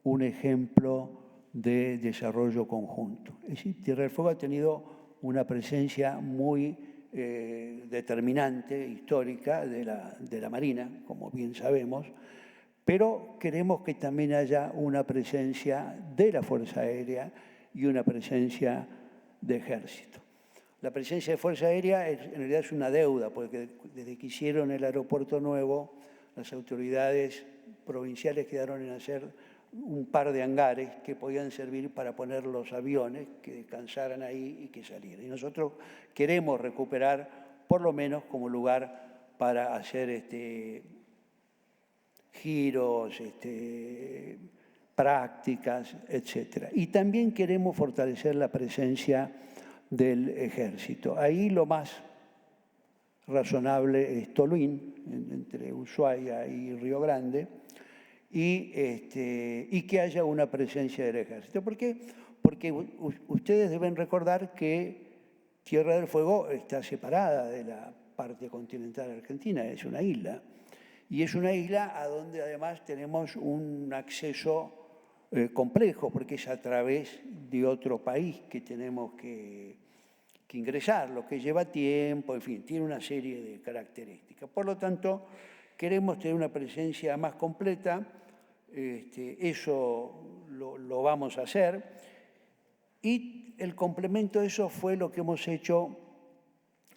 un ejemplo de desarrollo conjunto. Es decir, Tierra del Fuego ha tenido una presencia muy determinante, histórica, de la Marina, como bien sabemos, pero queremos que también haya una presencia de la Fuerza Aérea y una presencia de Ejército. La presencia de Fuerza Aérea en realidad es una deuda, porque desde que hicieron el aeropuerto nuevo, las autoridades provinciales quedaron en hacer un par de hangares que podían servir para poner los aviones que descansaran ahí y que salieran. Y nosotros queremos recuperar, por lo menos como lugar para hacer giros, prácticas, etc. Y también queremos fortalecer la presencia del Ejército. Ahí lo más razonable es Tolhuin, entre Ushuaia y Río Grande, y que haya una presencia del Ejército. ¿Por qué? Porque ustedes deben recordar que Tierra del Fuego está separada de la parte continental argentina, es una isla. Y es una isla a donde además tenemos un acceso complejo, porque es a través de otro país que tenemos que ingresar, lo que lleva tiempo, en fin, tiene una serie de características. Por lo tanto, queremos tener una presencia más completa Eso lo vamos a hacer. Y el complemento de eso fue lo que hemos hecho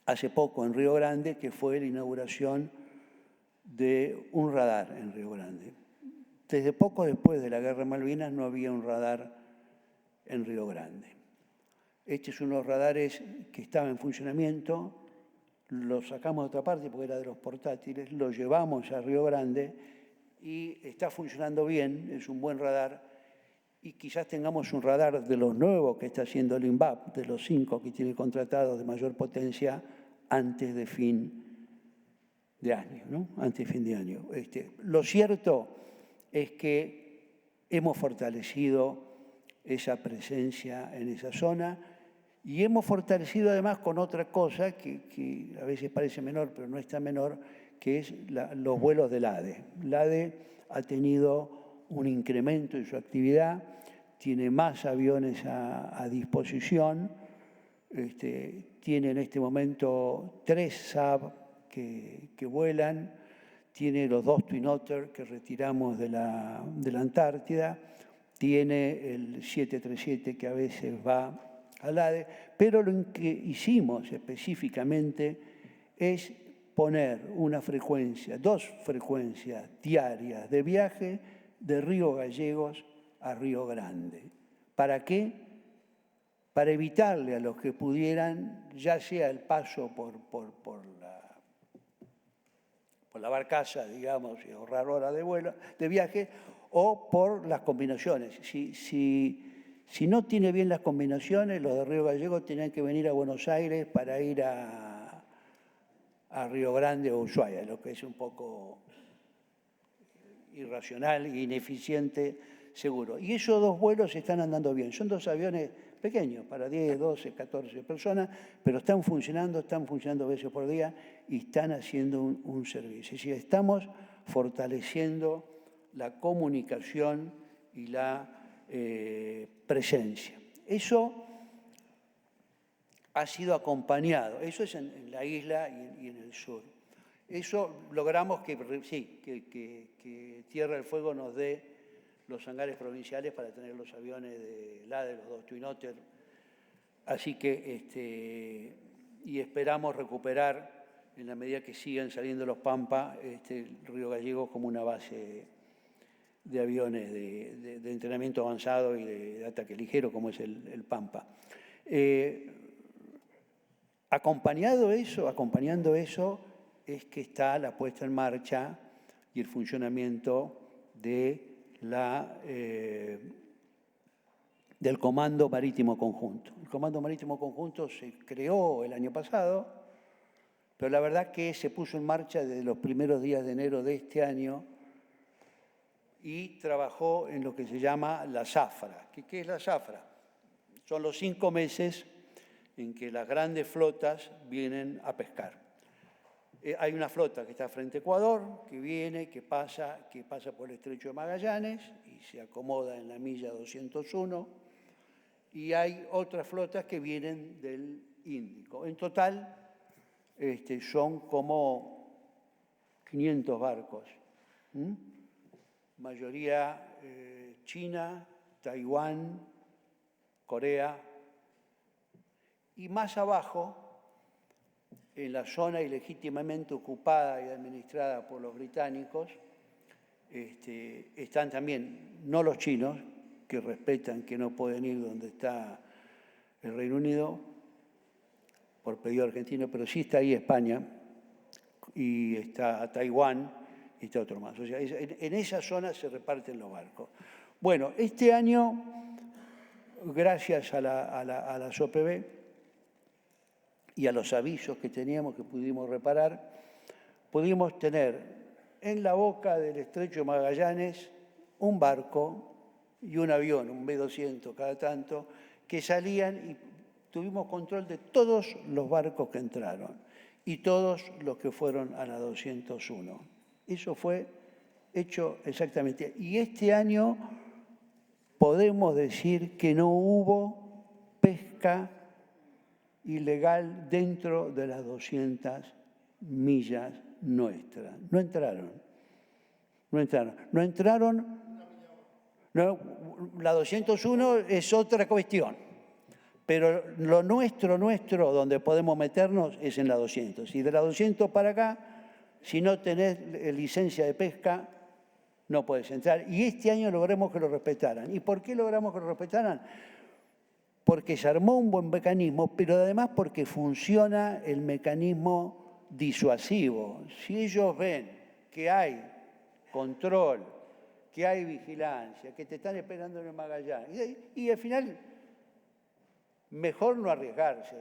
hace poco en Río Grande, que fue la inauguración de un radar en Río Grande. Desde poco después de la Guerra de Malvinas no había un radar en Río Grande. Este es uno de los radares que estaba en funcionamiento, lo sacamos de otra parte porque era de los portátiles, lo llevamos a Río Grande y está funcionando bien, es un buen radar, y quizás tengamos un radar de los nuevos que está haciendo el INVAP, de los 5 que tiene contratados de mayor potencia antes de fin de año, ¿no? Antes de fin de año. Lo cierto es que hemos fortalecido esa presencia en esa zona y hemos fortalecido además con otra cosa que a veces parece menor, pero no es tan menor, que es los vuelos del ADE. El ADE ha tenido un incremento en su actividad, tiene más aviones a disposición, tiene en este momento 3 SAB que vuelan, tiene los 2 Twin Otter que retiramos de la Antártida, tiene el 737 que a veces va al ADE, pero lo que hicimos específicamente es poner una frecuencia, 2 frecuencias diarias de viaje de Río Gallegos a Río Grande. ¿Para qué? Para evitarle a los que pudieran, ya sea el paso por la barcaza, digamos, y ahorrar horas de viaje, o por las combinaciones. Si no tiene bien las combinaciones, los de Río Gallegos tenían que venir a Buenos Aires para ir a Río Grande o Ushuaia, lo que es un poco irracional e ineficiente, seguro. Y esos 2 vuelos están andando bien. Son 2 aviones pequeños, para 10, 12, 14 personas, pero están funcionando veces por día y están haciendo un servicio. Es decir, estamos fortaleciendo la comunicación y la presencia. Eso ha sido acompañado, eso es en la isla y en el sur. Eso logramos que Tierra del Fuego nos dé los hangares provinciales para tener los aviones de ADE, los 2 Twin Otter. Así que, y esperamos recuperar, en la medida que sigan saliendo los Pampa, Río Gallegos como una base de aviones de entrenamiento avanzado y de ataque ligero, como es el Pampa. Acompañando eso, es que está la puesta en marcha y el funcionamiento del Comando Marítimo Conjunto. El Comando Marítimo Conjunto se creó el año pasado, pero la verdad que se puso en marcha desde los primeros días de enero de este año y trabajó en lo que se llama la zafra. ¿Qué es la zafra? Son los 5 meses en que las grandes flotas vienen a pescar. Hay una flota que está frente a Ecuador, que viene, que pasa por el Estrecho de Magallanes y se acomoda en la milla 201, y hay otras flotas que vienen del Índico. En total son como 500 barcos, mayoría China, Taiwán, Corea, y más abajo, en la zona ilegítimamente ocupada y administrada por los británicos, están también, no los chinos, que respetan que no pueden ir donde está el Reino Unido, por pedido argentino, pero sí está ahí España, y está Taiwán, y está otro más. O sea, en esa zona se reparten los barcos. Bueno, este año, gracias a las OPB y a los avisos que teníamos que pudimos reparar, pudimos tener en la boca del Estrecho de Magallanes un barco y un avión, un B-200 cada tanto, que salían y tuvimos control de todos los barcos que entraron y todos los que fueron a la 201. Eso fue hecho exactamente. Y este año podemos decir que no hubo pesca ilegal dentro de las 200 millas nuestras. No entraron. No, la 201 es otra cuestión, pero lo nuestro, donde podemos meternos es en la 200. Y de la 200 para acá, si no tenés licencia de pesca, no puedes entrar. Y este año logramos que lo respetaran. ¿Y por qué logramos que lo respetaran? Porque se armó un buen mecanismo, pero además porque funciona el mecanismo disuasivo. Si ellos ven que hay control, que hay vigilancia, que te están esperando en el Magallanes, y al final mejor no arriesgarse.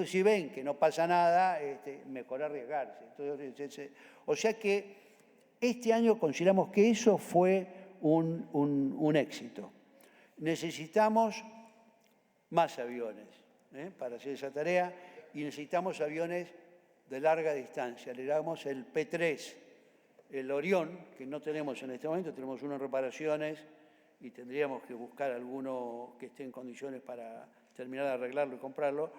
Si ven que no pasa nada, mejor arriesgarse. Entonces, o sea que este año consideramos que eso fue un éxito. Necesitamos más aviones para hacer esa tarea y necesitamos aviones de larga distancia. Le damos el P3, el Orión, que no tenemos en este momento, tenemos uno en reparaciones y tendríamos que buscar alguno que esté en condiciones para terminar de arreglarlo y comprarlo,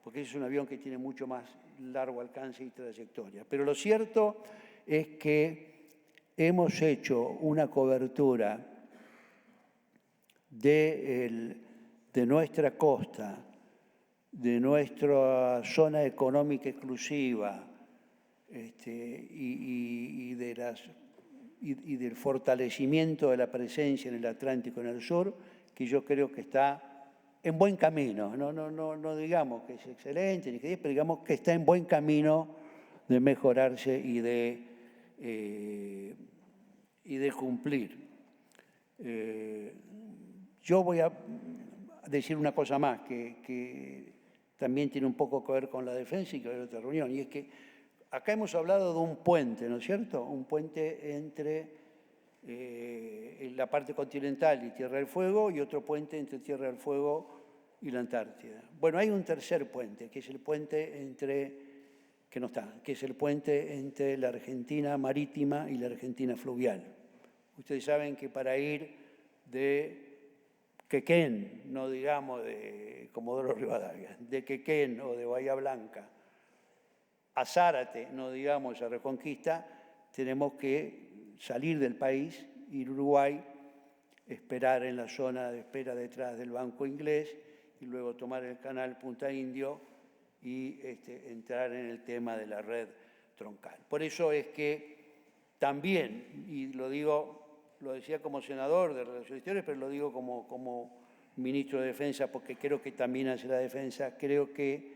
porque ese es un avión que tiene mucho más largo alcance y trayectoria. Pero lo cierto es que hemos hecho una cobertura de nuestra costa, de nuestra zona económica exclusiva y del fortalecimiento de la presencia en el Atlántico y en el sur, que yo creo que está en buen camino. No digamos que es excelente, ni que pero digamos que está en buen camino de mejorarse y de cumplir. Yo voy a decir una cosa más que también tiene un poco que ver con la defensa y que va a haber otra reunión, y es que acá hemos hablado de un puente, ¿no es cierto? Un puente entre la parte continental y Tierra del Fuego y otro puente entre Tierra del Fuego y la Antártida. Bueno, hay un tercer puente, que es el puente que es el puente entre la Argentina marítima y la Argentina fluvial. Ustedes saben que para ir de Quequén, no digamos de Comodoro Rivadavia, de Quequén o de Bahía Blanca a Zárate, no digamos a Reconquista, tenemos que salir del país, ir a Uruguay, esperar en la zona de espera detrás del Banco Inglés y luego tomar el canal Punta Indio y entrar en el tema de la red troncal. Por eso es que también, y lo decía como senador de Relaciones Exteriores, pero lo digo como ministro de Defensa, porque creo que también hace la defensa, creo que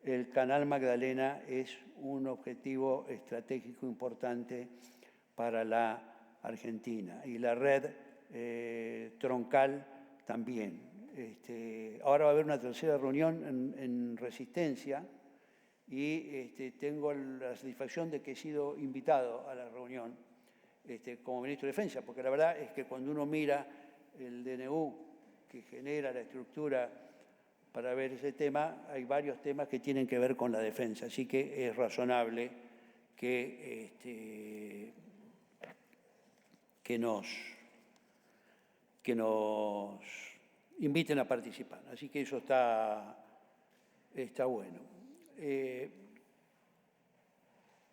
el Canal Magdalena es un objetivo estratégico importante para la Argentina y la red troncal también. Ahora va a haber una tercera reunión en Resistencia y tengo la satisfacción de que he sido invitado a la reunión como ministro de Defensa, porque la verdad es que cuando uno mira el DNU que genera la estructura para ver ese tema, hay varios temas que tienen que ver con la defensa, así que es razonable que nos inviten a participar. Así que eso está bueno.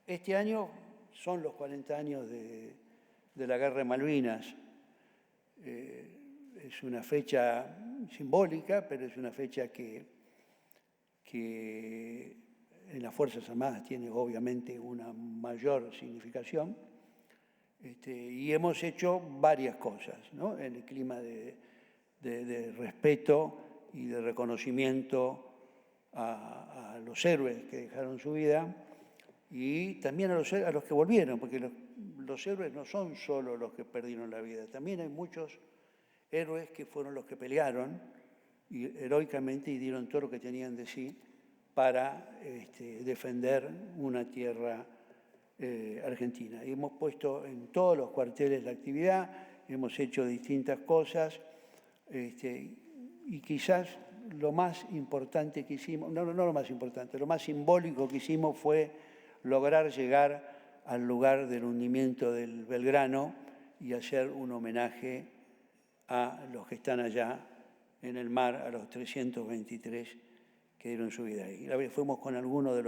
Este año son los 40 años de la Guerra de Malvinas. Es una fecha simbólica, pero es una fecha que en las Fuerzas Armadas tiene obviamente una mayor significación. Y hemos hecho varias cosas, ¿no? En el clima de respeto y de reconocimiento a los héroes que dejaron su vida y también a los que volvieron, porque los héroes no son solo los que perdieron la vida, también hay muchos héroes que fueron los que pelearon heroicamente y dieron todo lo que tenían de sí para defender una tierra argentina. Y hemos puesto en todos los cuarteles la actividad, hemos hecho distintas cosas y quizás lo más importante que hicimos, no lo más importante, lo más simbólico que hicimos fue lograr llegar al lugar del hundimiento del Belgrano y hacer un homenaje a los que están allá en el mar, a los 323 que dieron su vida ahí. Fuimos con algunos de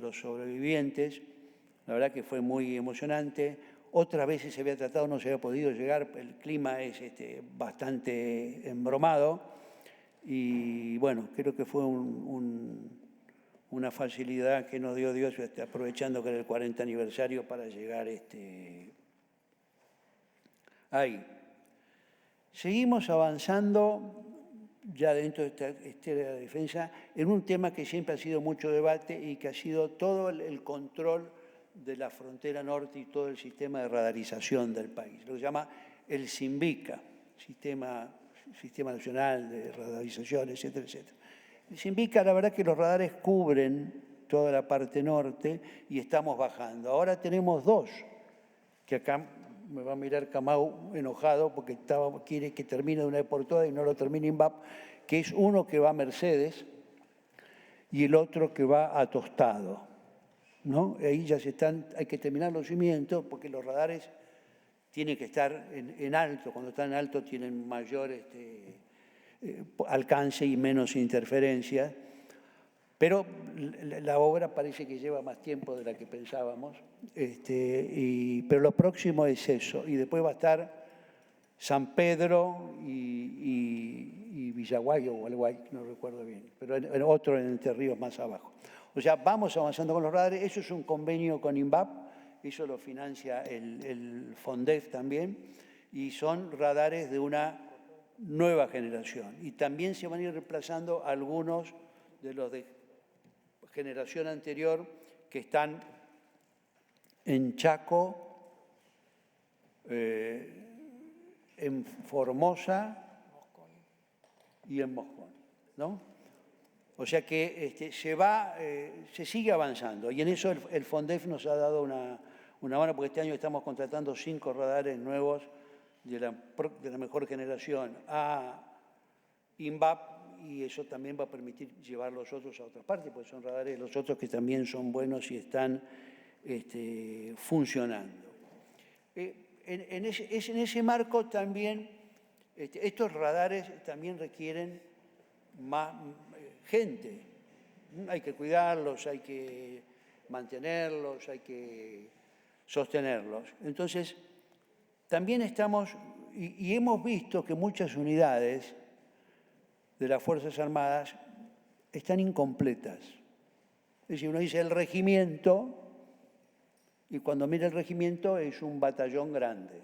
los sobrevivientes, la verdad que fue muy emocionante. otras veces se había tratado, no se había podido llegar, el clima es bastante embromado y bueno, creo que fue una facilidad que nos dio Dios, aprovechando que era el 40 aniversario para llegar ahí. Seguimos avanzando ya dentro de esta historia de la defensa en un tema que siempre ha sido mucho debate y que ha sido todo el control de la frontera norte y todo el sistema de radarización del país, lo que se llama el SINVICA, Sistema Nacional de Radarización, etcétera, etcétera. El SINVICA, la verdad que los radares cubren toda la parte norte y estamos bajando. Ahora tenemos dos, que acá me va a mirar Camau enojado porque quiere que termine de una vez por todas y no lo termine INVAP, que es uno que va a Mercedes y el otro que va a Tostado, ¿no? Ahí ya hay que terminar los cimientos porque los radares tienen que estar en alto. Cuando están en alto tienen mayor alcance y menos interferencia. Pero la obra parece que lleva más tiempo de la que pensábamos, pero lo próximo es eso. Y después va a estar San Pedro y Villaguay o Gualeguay, no recuerdo bien, pero otro en Entre Ríos más abajo. O sea, vamos avanzando con los radares. Eso es un convenio con INVAP, eso lo financia el FONDEF también, y son radares de una nueva generación. Y también se van a ir reemplazando algunos de los de generación anterior que están en Chaco, en Formosa y en Moscón, ¿no? O sea que se sigue avanzando y en eso el FONDEF nos ha dado una mano, porque este año estamos contratando 5 radares nuevos de la mejor generación a INVAP, y eso también va a permitir llevar los otros a otras partes, porque son radares los otros que también son buenos y están funcionando. En ese marco también, estos radares también requieren más gente. Hay que cuidarlos, hay que mantenerlos, hay que sostenerlos. Entonces, también estamos, y hemos visto que muchas unidades de las Fuerzas Armadas están incompletas. Es decir, uno dice el regimiento, y cuando mira el regimiento es un batallón grande.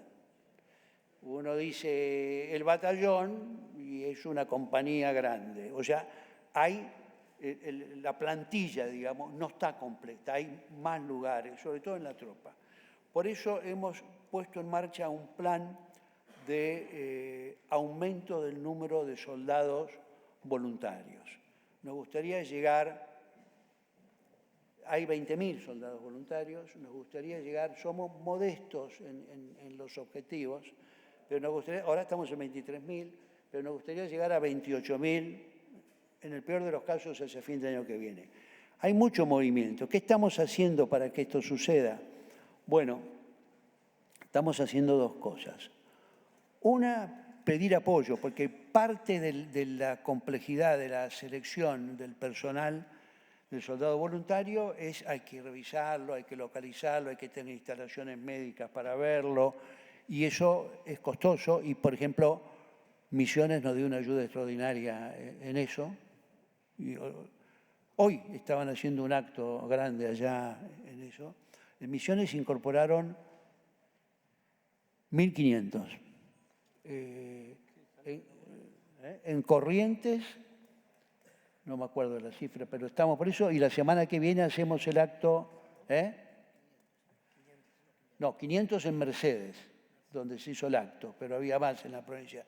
Uno dice el batallón y es una compañía grande. O sea, la plantilla, digamos, no está completa, hay más lugares, sobre todo en la tropa. Por eso hemos puesto en marcha un plan de aumento del número de soldados voluntarios. Nos gustaría llegar, hay 20.000 soldados voluntarios, nos gustaría llegar, somos modestos en los objetivos, pero nos gustaría, ahora estamos en 23.000, pero nos gustaría llegar a 28.000, en el peor de los casos hacia fin de año que viene. Hay mucho movimiento. ¿Qué estamos haciendo para que esto suceda? Bueno, estamos haciendo dos cosas. Una, pedir apoyo, porque parte de la complejidad de la selección del personal del soldado voluntario hay que revisarlo, hay que localizarlo, hay que tener instalaciones médicas para verlo, y eso es costoso, y por ejemplo, Misiones nos dio una ayuda extraordinaria en eso. Y hoy estaban haciendo un acto grande allá en eso. En Misiones incorporaron 1.500. En Corrientes, no me acuerdo de la cifra, pero estamos por eso, y la semana que viene hacemos el acto, No, 500 en Mercedes, donde se hizo el acto, pero había más en la provincia.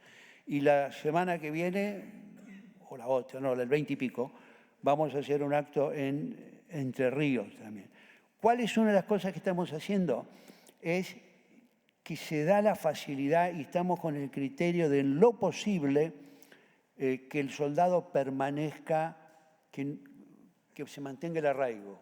Y la semana que viene, o la otra, no, el 20 y pico, vamos a hacer un acto en Entre Ríos también. ¿Cuál es una de las cosas que estamos haciendo? Es que se da la facilidad y estamos con el criterio de en lo posible que el soldado permanezca, que se mantenga el arraigo.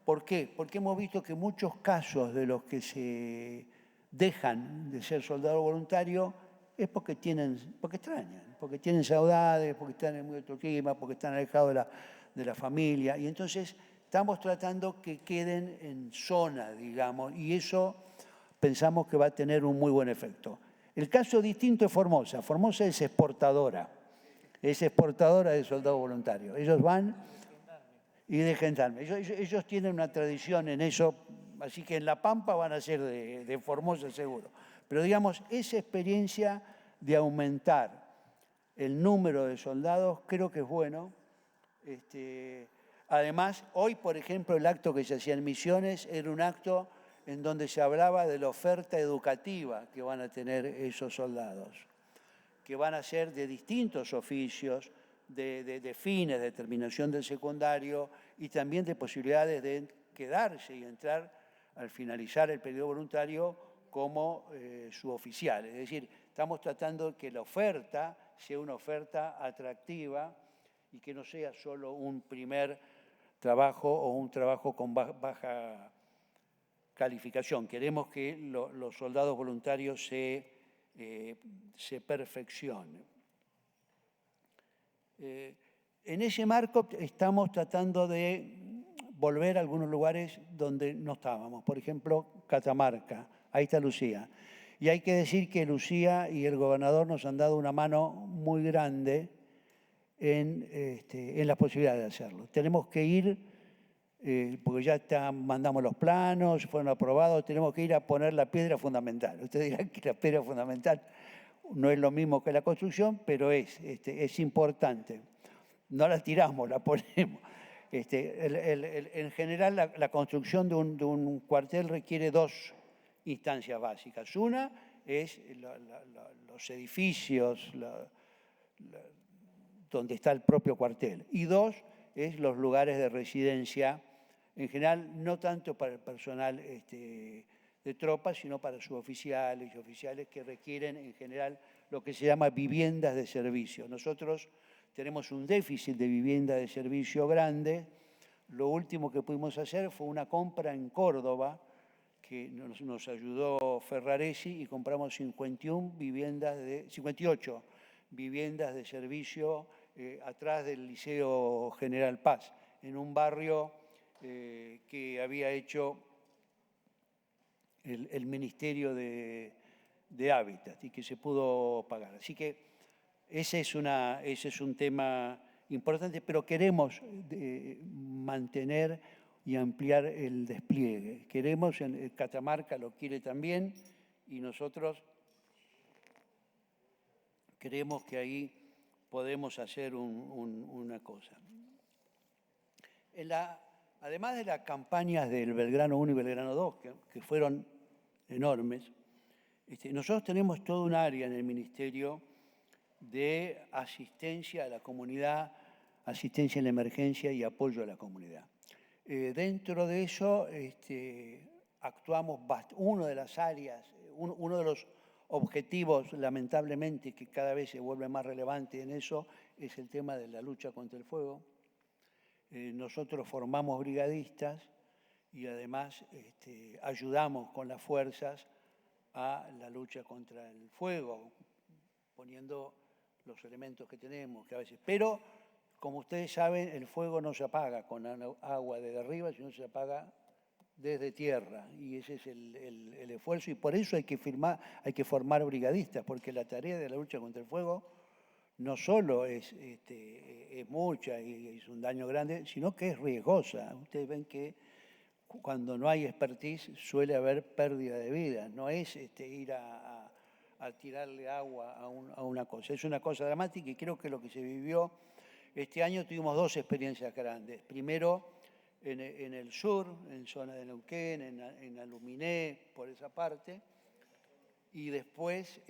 ¿Por qué? Porque hemos visto que muchos casos de los que se dejan de ser soldado voluntario es porque extrañan, porque tienen saudades, porque están en muy otro clima, porque están alejados de la familia. Y entonces estamos tratando que queden en zona, digamos, y eso pensamos que va a tener un muy buen efecto. El caso distinto es Formosa. Formosa es exportadora de soldados voluntarios. Ellos van y de gendarme. Ellos tienen una tradición en eso, así que en La Pampa van a ser de Formosa seguro. Pero digamos, esa experiencia de aumentar el número de soldados creo que es bueno. Además, hoy, por ejemplo, el acto que se hacía en Misiones era un acto en donde se hablaba de la oferta educativa que van a tener esos soldados, que van a ser de distintos oficios, de fines, de terminación del secundario y también de posibilidades de quedarse y entrar al finalizar el periodo voluntario como suboficial. Es decir, estamos tratando de que la oferta sea una oferta atractiva y que no sea solo un primer trabajo o un trabajo con baja calificación. Queremos que los soldados voluntarios se perfeccionen. En ese marco estamos tratando de volver a algunos lugares donde no estábamos. Por ejemplo, Catamarca. Ahí está Lucía. Y hay que decir que Lucía y el gobernador nos han dado una mano muy grande en la posibilidad de hacerlo. Tenemos que ir, porque ya mandamos los planos, fueron aprobados, tenemos que ir a poner la piedra fundamental. Ustedes dirán que la piedra fundamental no es lo mismo que la construcción, pero es importante. No la tiramos, la ponemos. En general, la construcción de un cuartel requiere dos instancias básicas. Una es los edificios, donde está el propio cuartel. Y dos es los lugares de residencia, en general no tanto para el personal de tropas, sino para suboficiales y oficiales que requieren en general lo que se llama viviendas de servicio. Nosotros tenemos un déficit de vivienda de servicio grande. Lo último que pudimos hacer fue una compra en Córdoba, que nos ayudó Ferraresi, y compramos 58 viviendas de servicio atrás del Liceo General Paz, en un barrio que había hecho el Ministerio de Hábitat y que se pudo pagar. Así que ese es un tema importante, pero queremos mantener y ampliar el despliegue. Queremos, en Catamarca lo quiere también, y nosotros creemos que ahí podemos hacer una cosa. Además de las campañas del Belgrano 1 y Belgrano 2, que fueron enormes, nosotros tenemos todo un área en el Ministerio de asistencia a la comunidad, asistencia en la emergencia y apoyo a la comunidad. Dentro de eso actuamos, uno de las áreas, uno de los objetivos, lamentablemente, que cada vez se vuelve más relevante en eso, es el tema de la lucha contra el fuego. Nosotros formamos brigadistas y además ayudamos con las fuerzas a la lucha contra el fuego, poniendo los elementos que tenemos, que a veces... Pero, como ustedes saben, el fuego no se apaga con agua desde arriba, sino se apaga desde tierra, y ese es el esfuerzo, y por eso hay que formar brigadistas, porque la tarea de la lucha contra el fuego no solo es mucha y es un daño grande, sino que es riesgosa. Ustedes ven que cuando no hay expertise suele haber pérdida de vida, no es ir a tirarle agua a una cosa, es una cosa dramática, y creo que lo que se vivió este año, tuvimos dos experiencias grandes. Primero, en el sur, en zona de Neuquén, en Aluminé, por esa parte, y después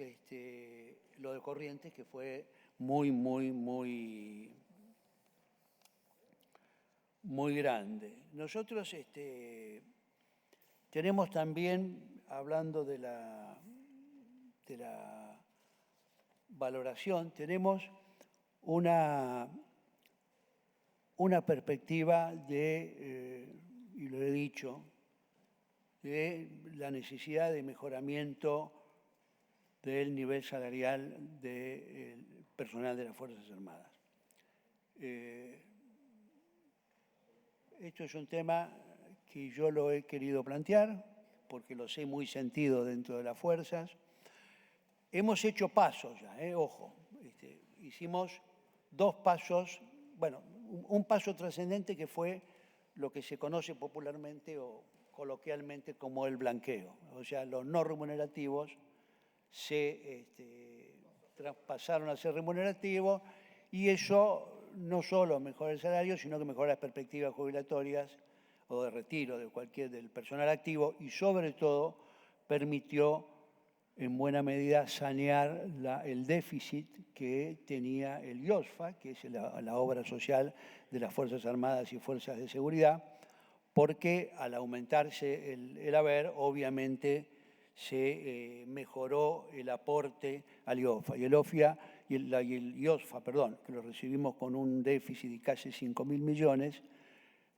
lo de Corrientes, que fue muy grande. Nosotros tenemos también, hablando de la valoración, tenemos una perspectiva y lo he dicho, de la necesidad de mejoramiento del nivel salarial del personal de las Fuerzas Armadas. Esto es un tema que yo lo he querido plantear porque lo sé muy sentido dentro de las fuerzas. Hemos hecho pasos ya, ojo, hicimos 2 pasos, bueno, un paso trascendente que fue lo que se conoce popularmente o coloquialmente como el blanqueo. O sea, los no remunerativos se traspasaron a ser remunerativos y eso no solo mejora el salario, sino que mejora las perspectivas jubilatorias o de retiro del personal activo y sobre todo permitió en buena medida sanear el déficit que tenía el IOSFA, que es la obra social de las Fuerzas Armadas y Fuerzas de Seguridad, porque al aumentarse el haber, obviamente se mejoró el aporte al IOSFA. Y el IOSFA, que lo recibimos con un déficit de casi 5.000 millones,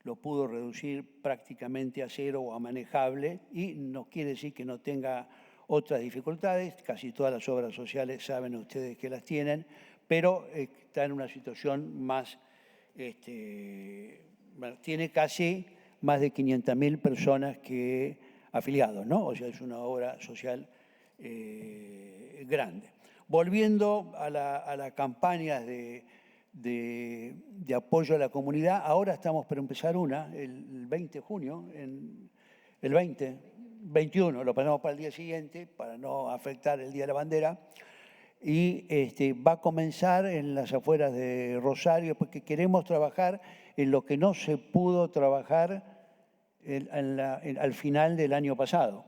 lo pudo reducir prácticamente a cero o a manejable, y no quiere decir que no tenga otras dificultades, casi todas las obras sociales saben ustedes que las tienen, pero está en una situación más, tiene casi más de 500.000 personas afiliados, ¿no? O sea, es una obra social grande. Volviendo a las campañas de apoyo a la comunidad, ahora estamos por empezar el 20 de junio, el 21, lo pasamos para el día siguiente, para no afectar el Día de la Bandera, y va a comenzar en las afueras de Rosario, porque queremos trabajar en lo que no se pudo trabajar al final del año pasado.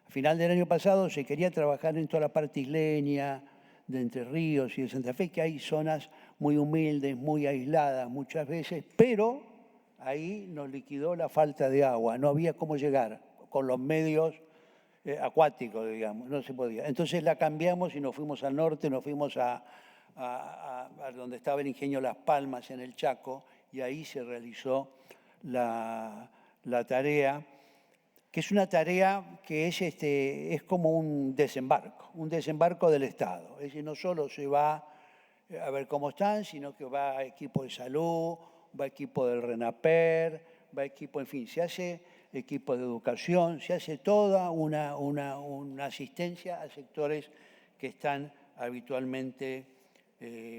Al final del año pasado se quería trabajar en toda la parte isleña, de Entre Ríos y de Santa Fe, que hay zonas muy humildes, muy aisladas muchas veces, pero ahí nos liquidó la falta de agua, no había cómo llegar con los medios acuáticos, digamos, no se podía. Entonces la cambiamos y nos fuimos al norte, nos fuimos a donde estaba el ingenio Las Palmas, en el Chaco, y ahí se realizó la tarea, que es una tarea que es como un desembarco del Estado. Es decir, no solo se va a ver cómo están, sino que va equipo de salud, va equipo del RENAPER, va equipo, en fin, se hace equipo de educación, se hace toda una asistencia a sectores que están habitualmente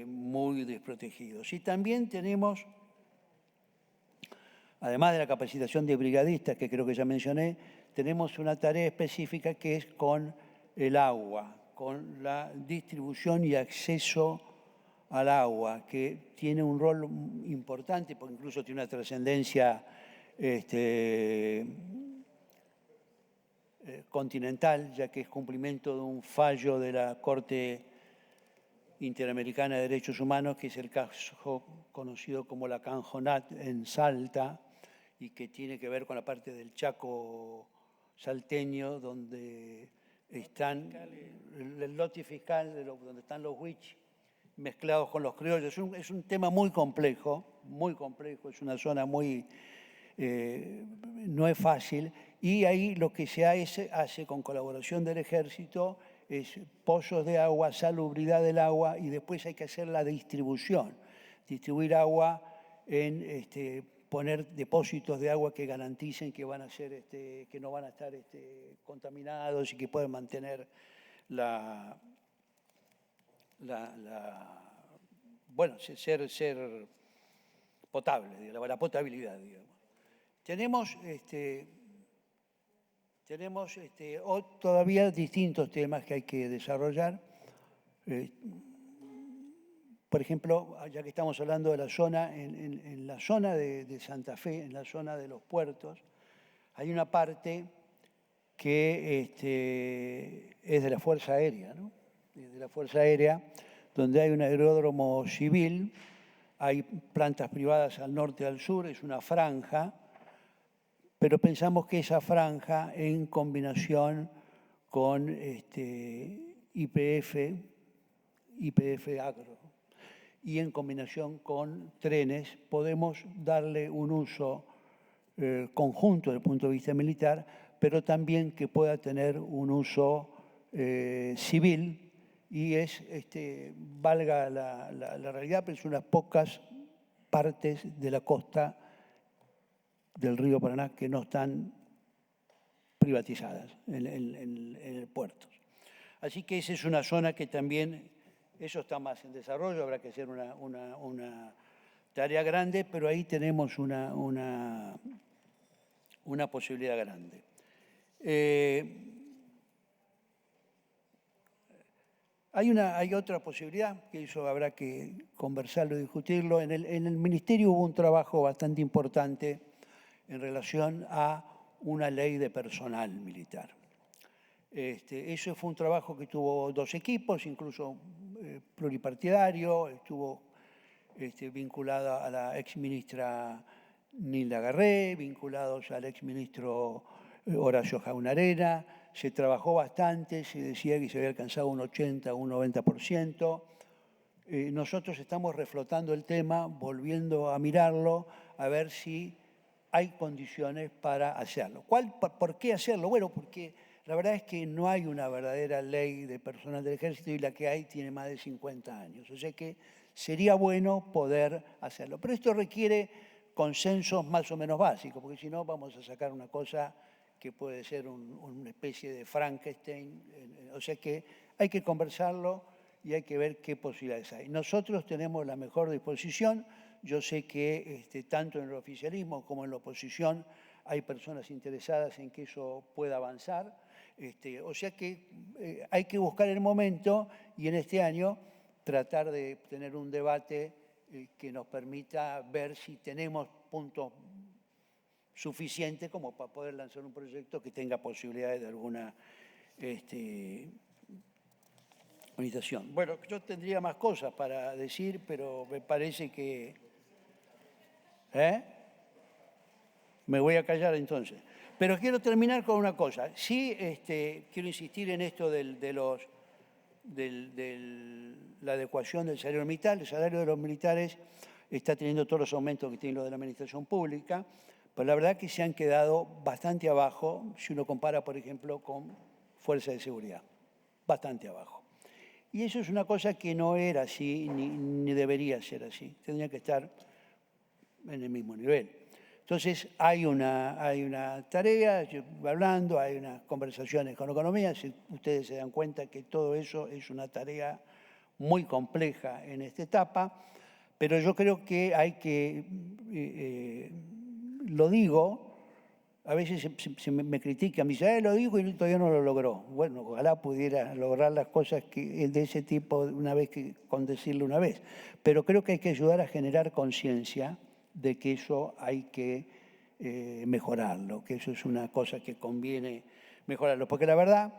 muy desprotegidos. Y también tenemos, además de la capacitación de brigadistas, que creo que ya mencioné, tenemos una tarea específica que es con el agua, con la distribución y acceso al agua, que tiene un rol importante, porque incluso tiene una trascendencia continental, ya que es cumplimiento de un fallo de la Corte Interamericana de Derechos Humanos, que es el caso conocido como la Canjonat en Salta, y que tiene que ver con la parte del Chaco salteño, donde están el lote fiscal, donde están los huichis mezclados con los criollos. Es un tema muy complejo, es una zona muy... no es fácil, y ahí lo que se hace con colaboración del Ejército es pozos de agua, salubridad del agua, y después hay que hacer la distribución, distribuir agua poner depósitos de agua que garanticen que van a ser, que no van a estar contaminados y que pueden mantener ser potable, digamos, la potabilidad, digamos. Tenemos todavía distintos temas que hay que desarrollar. Por ejemplo, ya que estamos hablando de la zona, en la zona de Santa Fe, en la zona de los puertos, hay una parte que es de la Fuerza Aérea, ¿no? De la Fuerza Aérea, donde hay un aeródromo civil, hay plantas privadas al norte y al sur, es una franja, pero pensamos que esa franja, en combinación con YPF Agro, y en combinación con trenes, podemos darle un uso conjunto desde el punto de vista militar, pero también que pueda tener un uso civil, y valga la realidad, pero son unas pocas partes de la costa del río Paraná que no están privatizadas en el puerto. Así que esa es una zona que también, eso está más en desarrollo, habrá que hacer una tarea grande, pero ahí tenemos una posibilidad grande. Hay otra posibilidad, que eso habrá que conversarlo y discutirlo. En el Ministerio hubo un trabajo bastante importante en relación a una ley de personal militar. Eso fue un trabajo que tuvo dos equipos, incluso pluripartidario, estuvo vinculada a la exministra Nilda Garré, vinculados al exministro Horacio Jaunarena. Se trabajó bastante, se decía que se había alcanzado un 80, un 90%. Nosotros estamos reflotando el tema, volviendo a mirarlo, a ver si hay condiciones para hacerlo. ¿Por qué hacerlo? Bueno, porque la verdad es que no hay una verdadera ley de personal del ejército y la que hay tiene más de 50 años. O sea que sería bueno poder hacerlo. Pero esto requiere consensos más o menos básicos, porque si no vamos a sacar una cosa que puede ser una especie de Frankenstein. O sea que hay que conversarlo y hay que ver qué posibilidades hay. Nosotros tenemos la mejor disposición. Yo sé que tanto en el oficialismo como en la oposición hay personas interesadas en que eso pueda avanzar. O sea que hay que buscar el momento y en este año tratar de tener un debate que nos permita ver si tenemos puntos suficientes como para poder lanzar un proyecto que tenga posibilidades de alguna organización. Bueno, yo tendría más cosas para decir, pero me parece que... Me voy a callar entonces. Pero quiero terminar con una cosa. Sí, quiero insistir en esto de la adecuación del salario militar. El salario de los militares está teniendo todos los aumentos que tiene lo de la administración pública, pero la verdad que se han quedado bastante abajo si uno compara, por ejemplo, con fuerzas de seguridad. Bastante abajo. Y eso es una cosa que no era así ni debería ser así. Tendría que estar en el mismo nivel. Entonces hay una tarea, hablando, hay unas conversaciones con economía, si ustedes se dan cuenta que todo eso es una tarea muy compleja en esta etapa, pero yo creo que hay que, lo digo, a veces se me critican, me dicen, lo digo y todavía no lo logró. Bueno, ojalá pudiera lograr las cosas de ese tipo una vez con decirlo una vez, pero creo que hay que ayudar a generar conciencia de que eso hay que mejorarlo, que eso es una cosa que conviene mejorarlo. Porque la verdad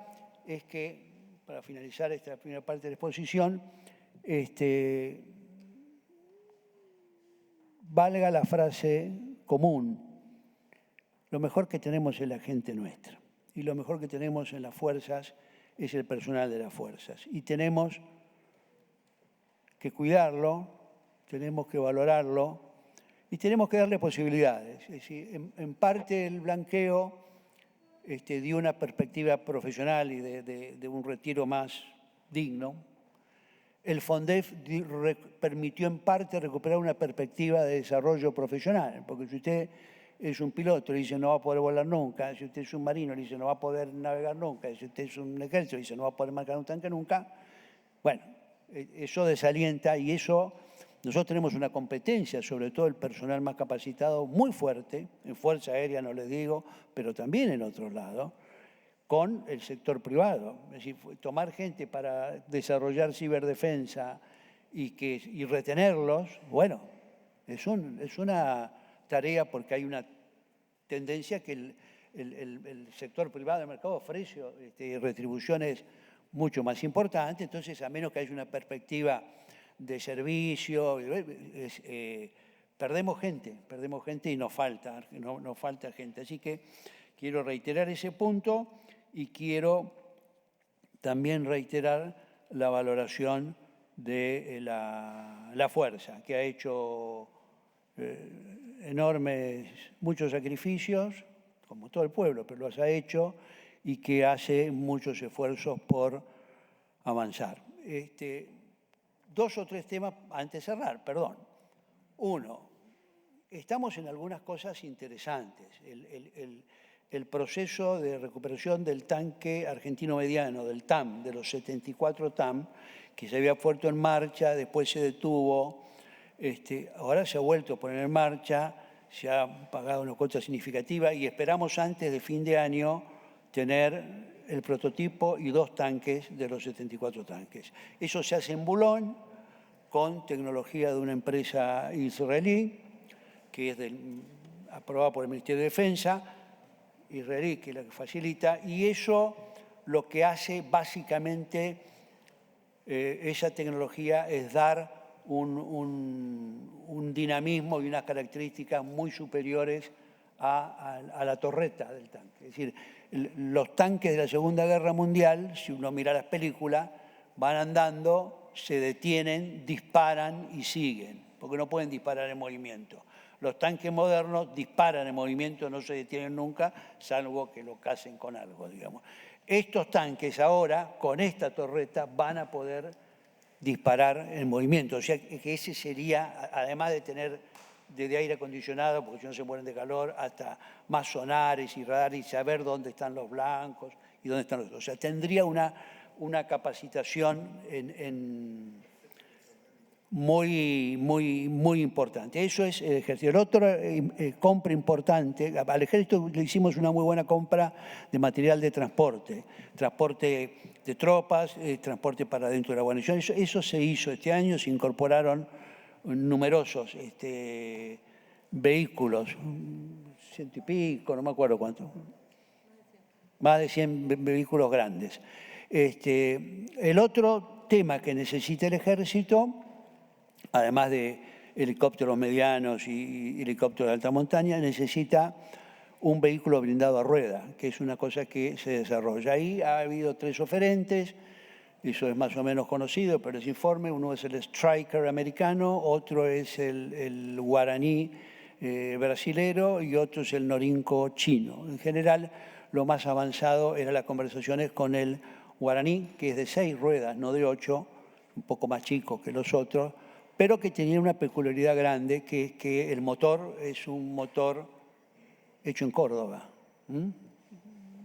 es que, para finalizar esta primera parte de la exposición, valga la frase común, lo mejor que tenemos es la gente nuestra y lo mejor que tenemos en las fuerzas es el personal de las fuerzas. Y tenemos que cuidarlo, tenemos que valorarlo, y tenemos que darle posibilidades. Es decir, en parte el blanqueo dio una perspectiva profesional y de un retiro más digno. El FONDEF permitió en parte recuperar una perspectiva de desarrollo profesional, porque si usted es un piloto, le dice no va a poder volar nunca; si usted es un marino, le dice no va a poder navegar nunca; si usted es un ejército, le dice no va a poder marcar un tanque nunca. Bueno, eso desalienta y eso... Nosotros tenemos una competencia, sobre todo el personal más capacitado, muy fuerte, en Fuerza Aérea no les digo, pero también en otros lados, con el sector privado. Es decir, tomar gente para desarrollar ciberdefensa y retenerlos, bueno, es una tarea porque hay una tendencia que el sector privado del mercado ofrece retribuciones mucho más importantes, entonces a menos que haya una perspectiva de servicio, perdemos gente y nos falta gente. Así que quiero reiterar ese punto y quiero también reiterar la valoración de la fuerza, que ha hecho muchos sacrificios, como todo el pueblo, pero los ha hecho y que hace muchos esfuerzos por avanzar. Dos o tres temas antes de cerrar, perdón. Uno, estamos en algunas cosas interesantes. el proceso de recuperación del tanque argentino mediano, del TAM, de los 74 TAM, que se había puesto en marcha, después se detuvo, ahora se ha vuelto a poner en marcha, se ha pagado una cuota significativa y esperamos antes de fin de año tener el prototipo y 2 tanques de los 74 tanques. Eso se hace en Boulogne con tecnología de una empresa israelí, que es aprobada por el Ministerio de Defensa, israelí, que es la que facilita, y eso lo que hace básicamente esa tecnología es dar un dinamismo y unas características muy superiores a la torreta del tanque. Es decir, los tanques de la Segunda Guerra Mundial, si uno mira las películas, van andando, se detienen, disparan y siguen, porque no pueden disparar en movimiento. Los tanques modernos disparan en movimiento, no se detienen nunca, salvo que lo casen con algo, digamos. Estos tanques ahora, con esta torreta, van a poder disparar en movimiento. O sea, que ese sería, además de tener desde aire acondicionado, porque si no se mueren de calor, hasta más sonares y radares y saber dónde están los blancos y dónde están los otros. O sea, tendría una capacitación muy importante. Eso es el ejército. El otro compra importante, al ejército le hicimos una muy buena compra de material de transporte de tropas, transporte para dentro de la guarnición. Eso se hizo este año, se incorporaron numerosos vehículos, 100 y pico, no me acuerdo cuánto, más de 100 vehículos grandes. El otro tema que necesita el ejército, además de helicópteros medianos y helicópteros de alta montaña, necesita un vehículo blindado a rueda, que es una cosa que se desarrolla. Ahí ha habido 3 oferentes, eso es más o menos conocido, pero es informe. Uno es el Striker americano, otro es el Guaraní brasilero y otro es el Norinco chino. En general, lo más avanzado eran las conversaciones con el Guaraní, que es de 6 ruedas, no de 8, un poco más chico que los otros, pero que tenía una peculiaridad grande, que es que el motor es un motor hecho en Córdoba.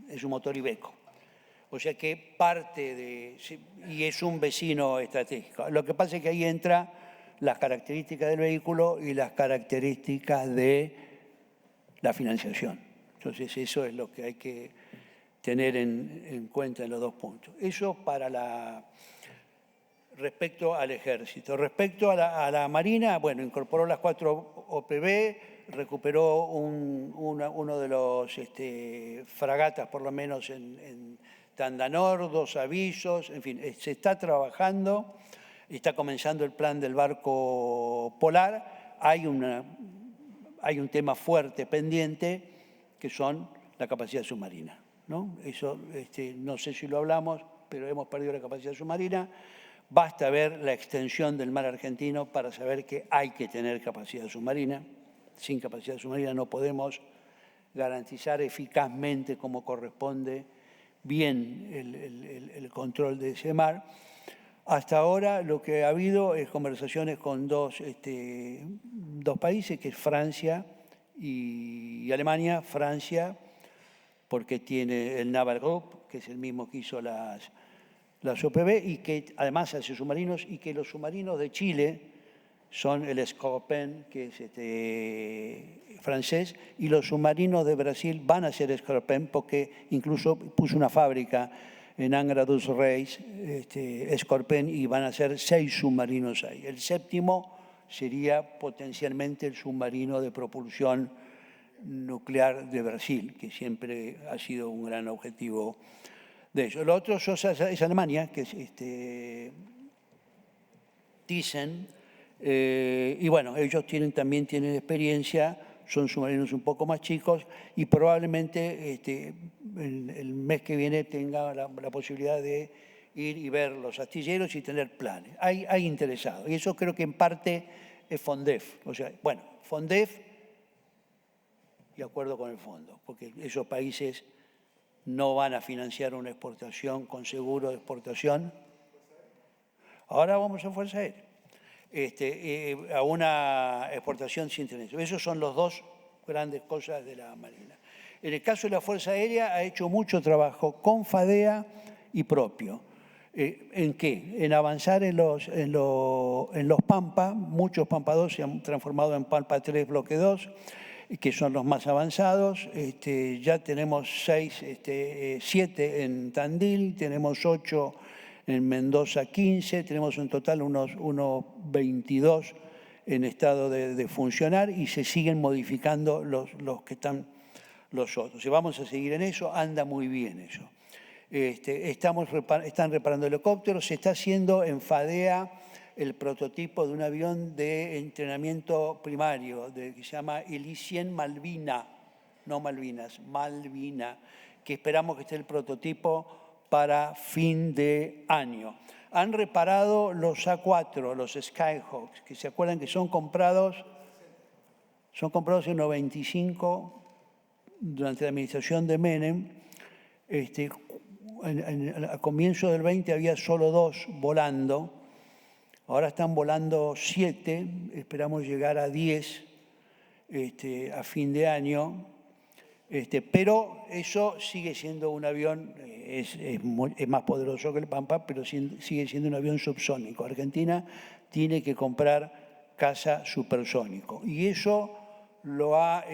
Es un motor Iveco. O sea que parte de... y es un vecino estratégico. Lo que pasa es que ahí entra las características del vehículo y las características de la financiación. Entonces eso es lo que hay que tener en cuenta en los 2 puntos. Eso para respecto al ejército. Respecto a la Marina, bueno, incorporó las 4 OPV, recuperó uno de los fragatas, por lo menos en Tandanor, 2 avisos, en fin, se está trabajando, está comenzando el plan del barco polar. Hay un tema fuerte pendiente, que son la capacidad submarina, ¿no? Eso, no sé si lo hablamos, pero hemos perdido la capacidad submarina. Basta ver la extensión del mar argentino para saber que hay que tener capacidad submarina. Sin capacidad submarina no podemos garantizar eficazmente, como corresponde, bien el control de ese mar. Hasta ahora lo que ha habido es conversaciones con dos países, que es Francia y Alemania. Francia, porque tiene el Naval Group, que es el mismo que hizo las OPV, y que además hace submarinos, y que los submarinos de Chile son el Scorpion, que es francés, y los submarinos de Brasil van a ser Scorpion, porque incluso puso una fábrica en Angra dos Reis, Scorpion, y van a ser 6 submarinos ahí. El 7º sería potencialmente el submarino de propulsión nuclear de Brasil, que siempre ha sido un gran objetivo de ellos. Lo otro es Alemania, que es Thyssen, y bueno, ellos también tienen experiencia, son submarinos un poco más chicos, y probablemente el mes que viene tenga la posibilidad de ir y ver los astilleros y tener planes. Hay interesados, y eso creo que en parte es FONDEF. O sea, bueno, FONDEF de acuerdo con el fondo, porque esos países no van a financiar una exportación con seguro de exportación. Ahora vamos a Fuerza Aérea. A una exportación sin tener. Esas son las 2 grandes cosas de la Marina. En el caso de la Fuerza Aérea ha hecho mucho trabajo con FADEA y propio. ¿En qué? En avanzar en los Pampa. Muchos Pampa 2 se han transformado en Pampa 3 Bloque 2, que son los más avanzados. Ya tenemos 7 en Tandil, tenemos 8 en Mendoza 15, tenemos en total unos 22 en estado de funcionar y se siguen modificando los que están los otros. Y vamos a seguir en eso, anda muy bien eso. Están reparando helicópteros, se está haciendo en FADEA el prototipo de un avión de entrenamiento primario que se llama ILI-100 Malvina, no Malvinas, Malvina, que esperamos que esté el prototipo para fin de año. Han reparado los A4, los Skyhawks, que se acuerdan que son comprados en 95 durante la administración de Menem. A comienzo del 20 había solo 2 volando, ahora están volando 7, esperamos llegar a 10 a fin de año, pero eso sigue siendo un avión, es más poderoso que el Pampa, pero sigue siendo un avión subsónico. Argentina tiene que comprar caza supersónico y eso lo ha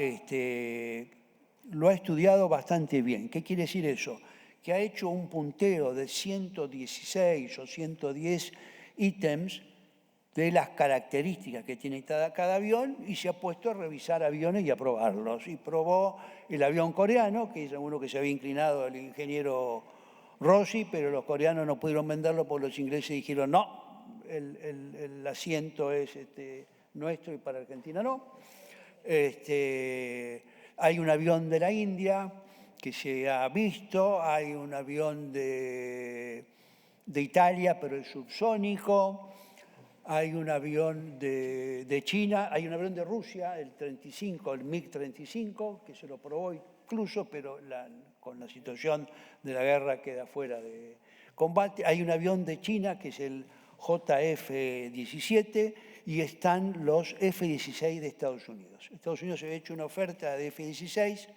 estudiado bastante bien. ¿Qué quiere decir eso? Que ha hecho un punteo de 116 o 110 ítems de las características que tiene cada avión y se ha puesto a revisar aviones y a probarlos. Y probó el avión coreano, que es uno que se había inclinado el ingeniero Rossi, pero los coreanos no pudieron venderlo porque los ingleses dijeron no, el asiento es nuestro y para Argentina no. Hay un avión de la India que se ha visto, hay un avión de Italia, pero es subsónico, hay un avión de China, hay un avión de Rusia, el 35, el MiG-35, que se lo probó incluso, pero con la situación de la guerra queda fuera de combate. Hay un avión de China, que es el JF-17, y están los F-16 de Estados Unidos. Estados Unidos había hecho una oferta de F-16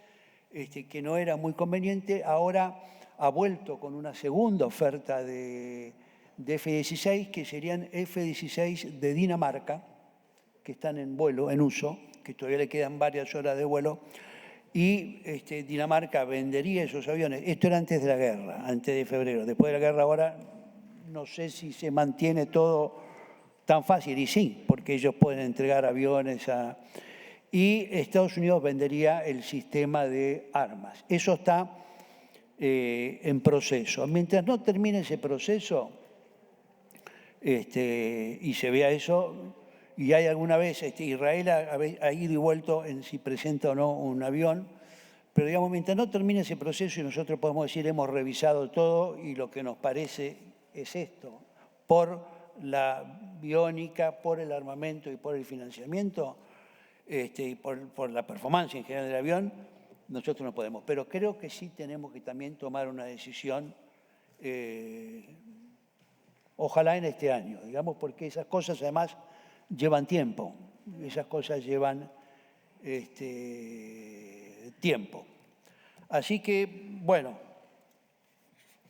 que no era muy conveniente, ahora ha vuelto con una segunda oferta de F-16, que serían F-16 de Dinamarca, que están en vuelo, en uso, que todavía le quedan varias horas de vuelo, y Dinamarca vendería esos aviones. Esto era antes de la guerra, antes de febrero. Después de la guerra ahora no sé si se mantiene todo tan fácil, y sí, porque ellos pueden entregar aviones y Estados Unidos vendería el sistema de armas. Eso está en proceso. Mientras no termine ese proceso y se vea eso, y hay alguna vez, Israel ha ido y vuelto en si presenta o no un avión, pero digamos, mientras no termine ese proceso y nosotros podemos decir hemos revisado todo y lo que nos parece es esto, por la biónica, por el armamento y por el financiamiento, y por la performance en general del avión, nosotros no podemos. Pero creo que sí tenemos que también tomar una decisión, ojalá en este año, digamos, porque esas cosas además llevan tiempo, esas cosas llevan tiempo. Así que, bueno,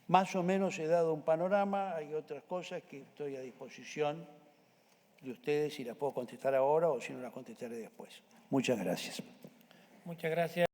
más o menos he dado un panorama, hay otras cosas que estoy a disposición de ustedes si las puedo contestar ahora o si no las contestaré después. Muchas gracias. Muchas gracias.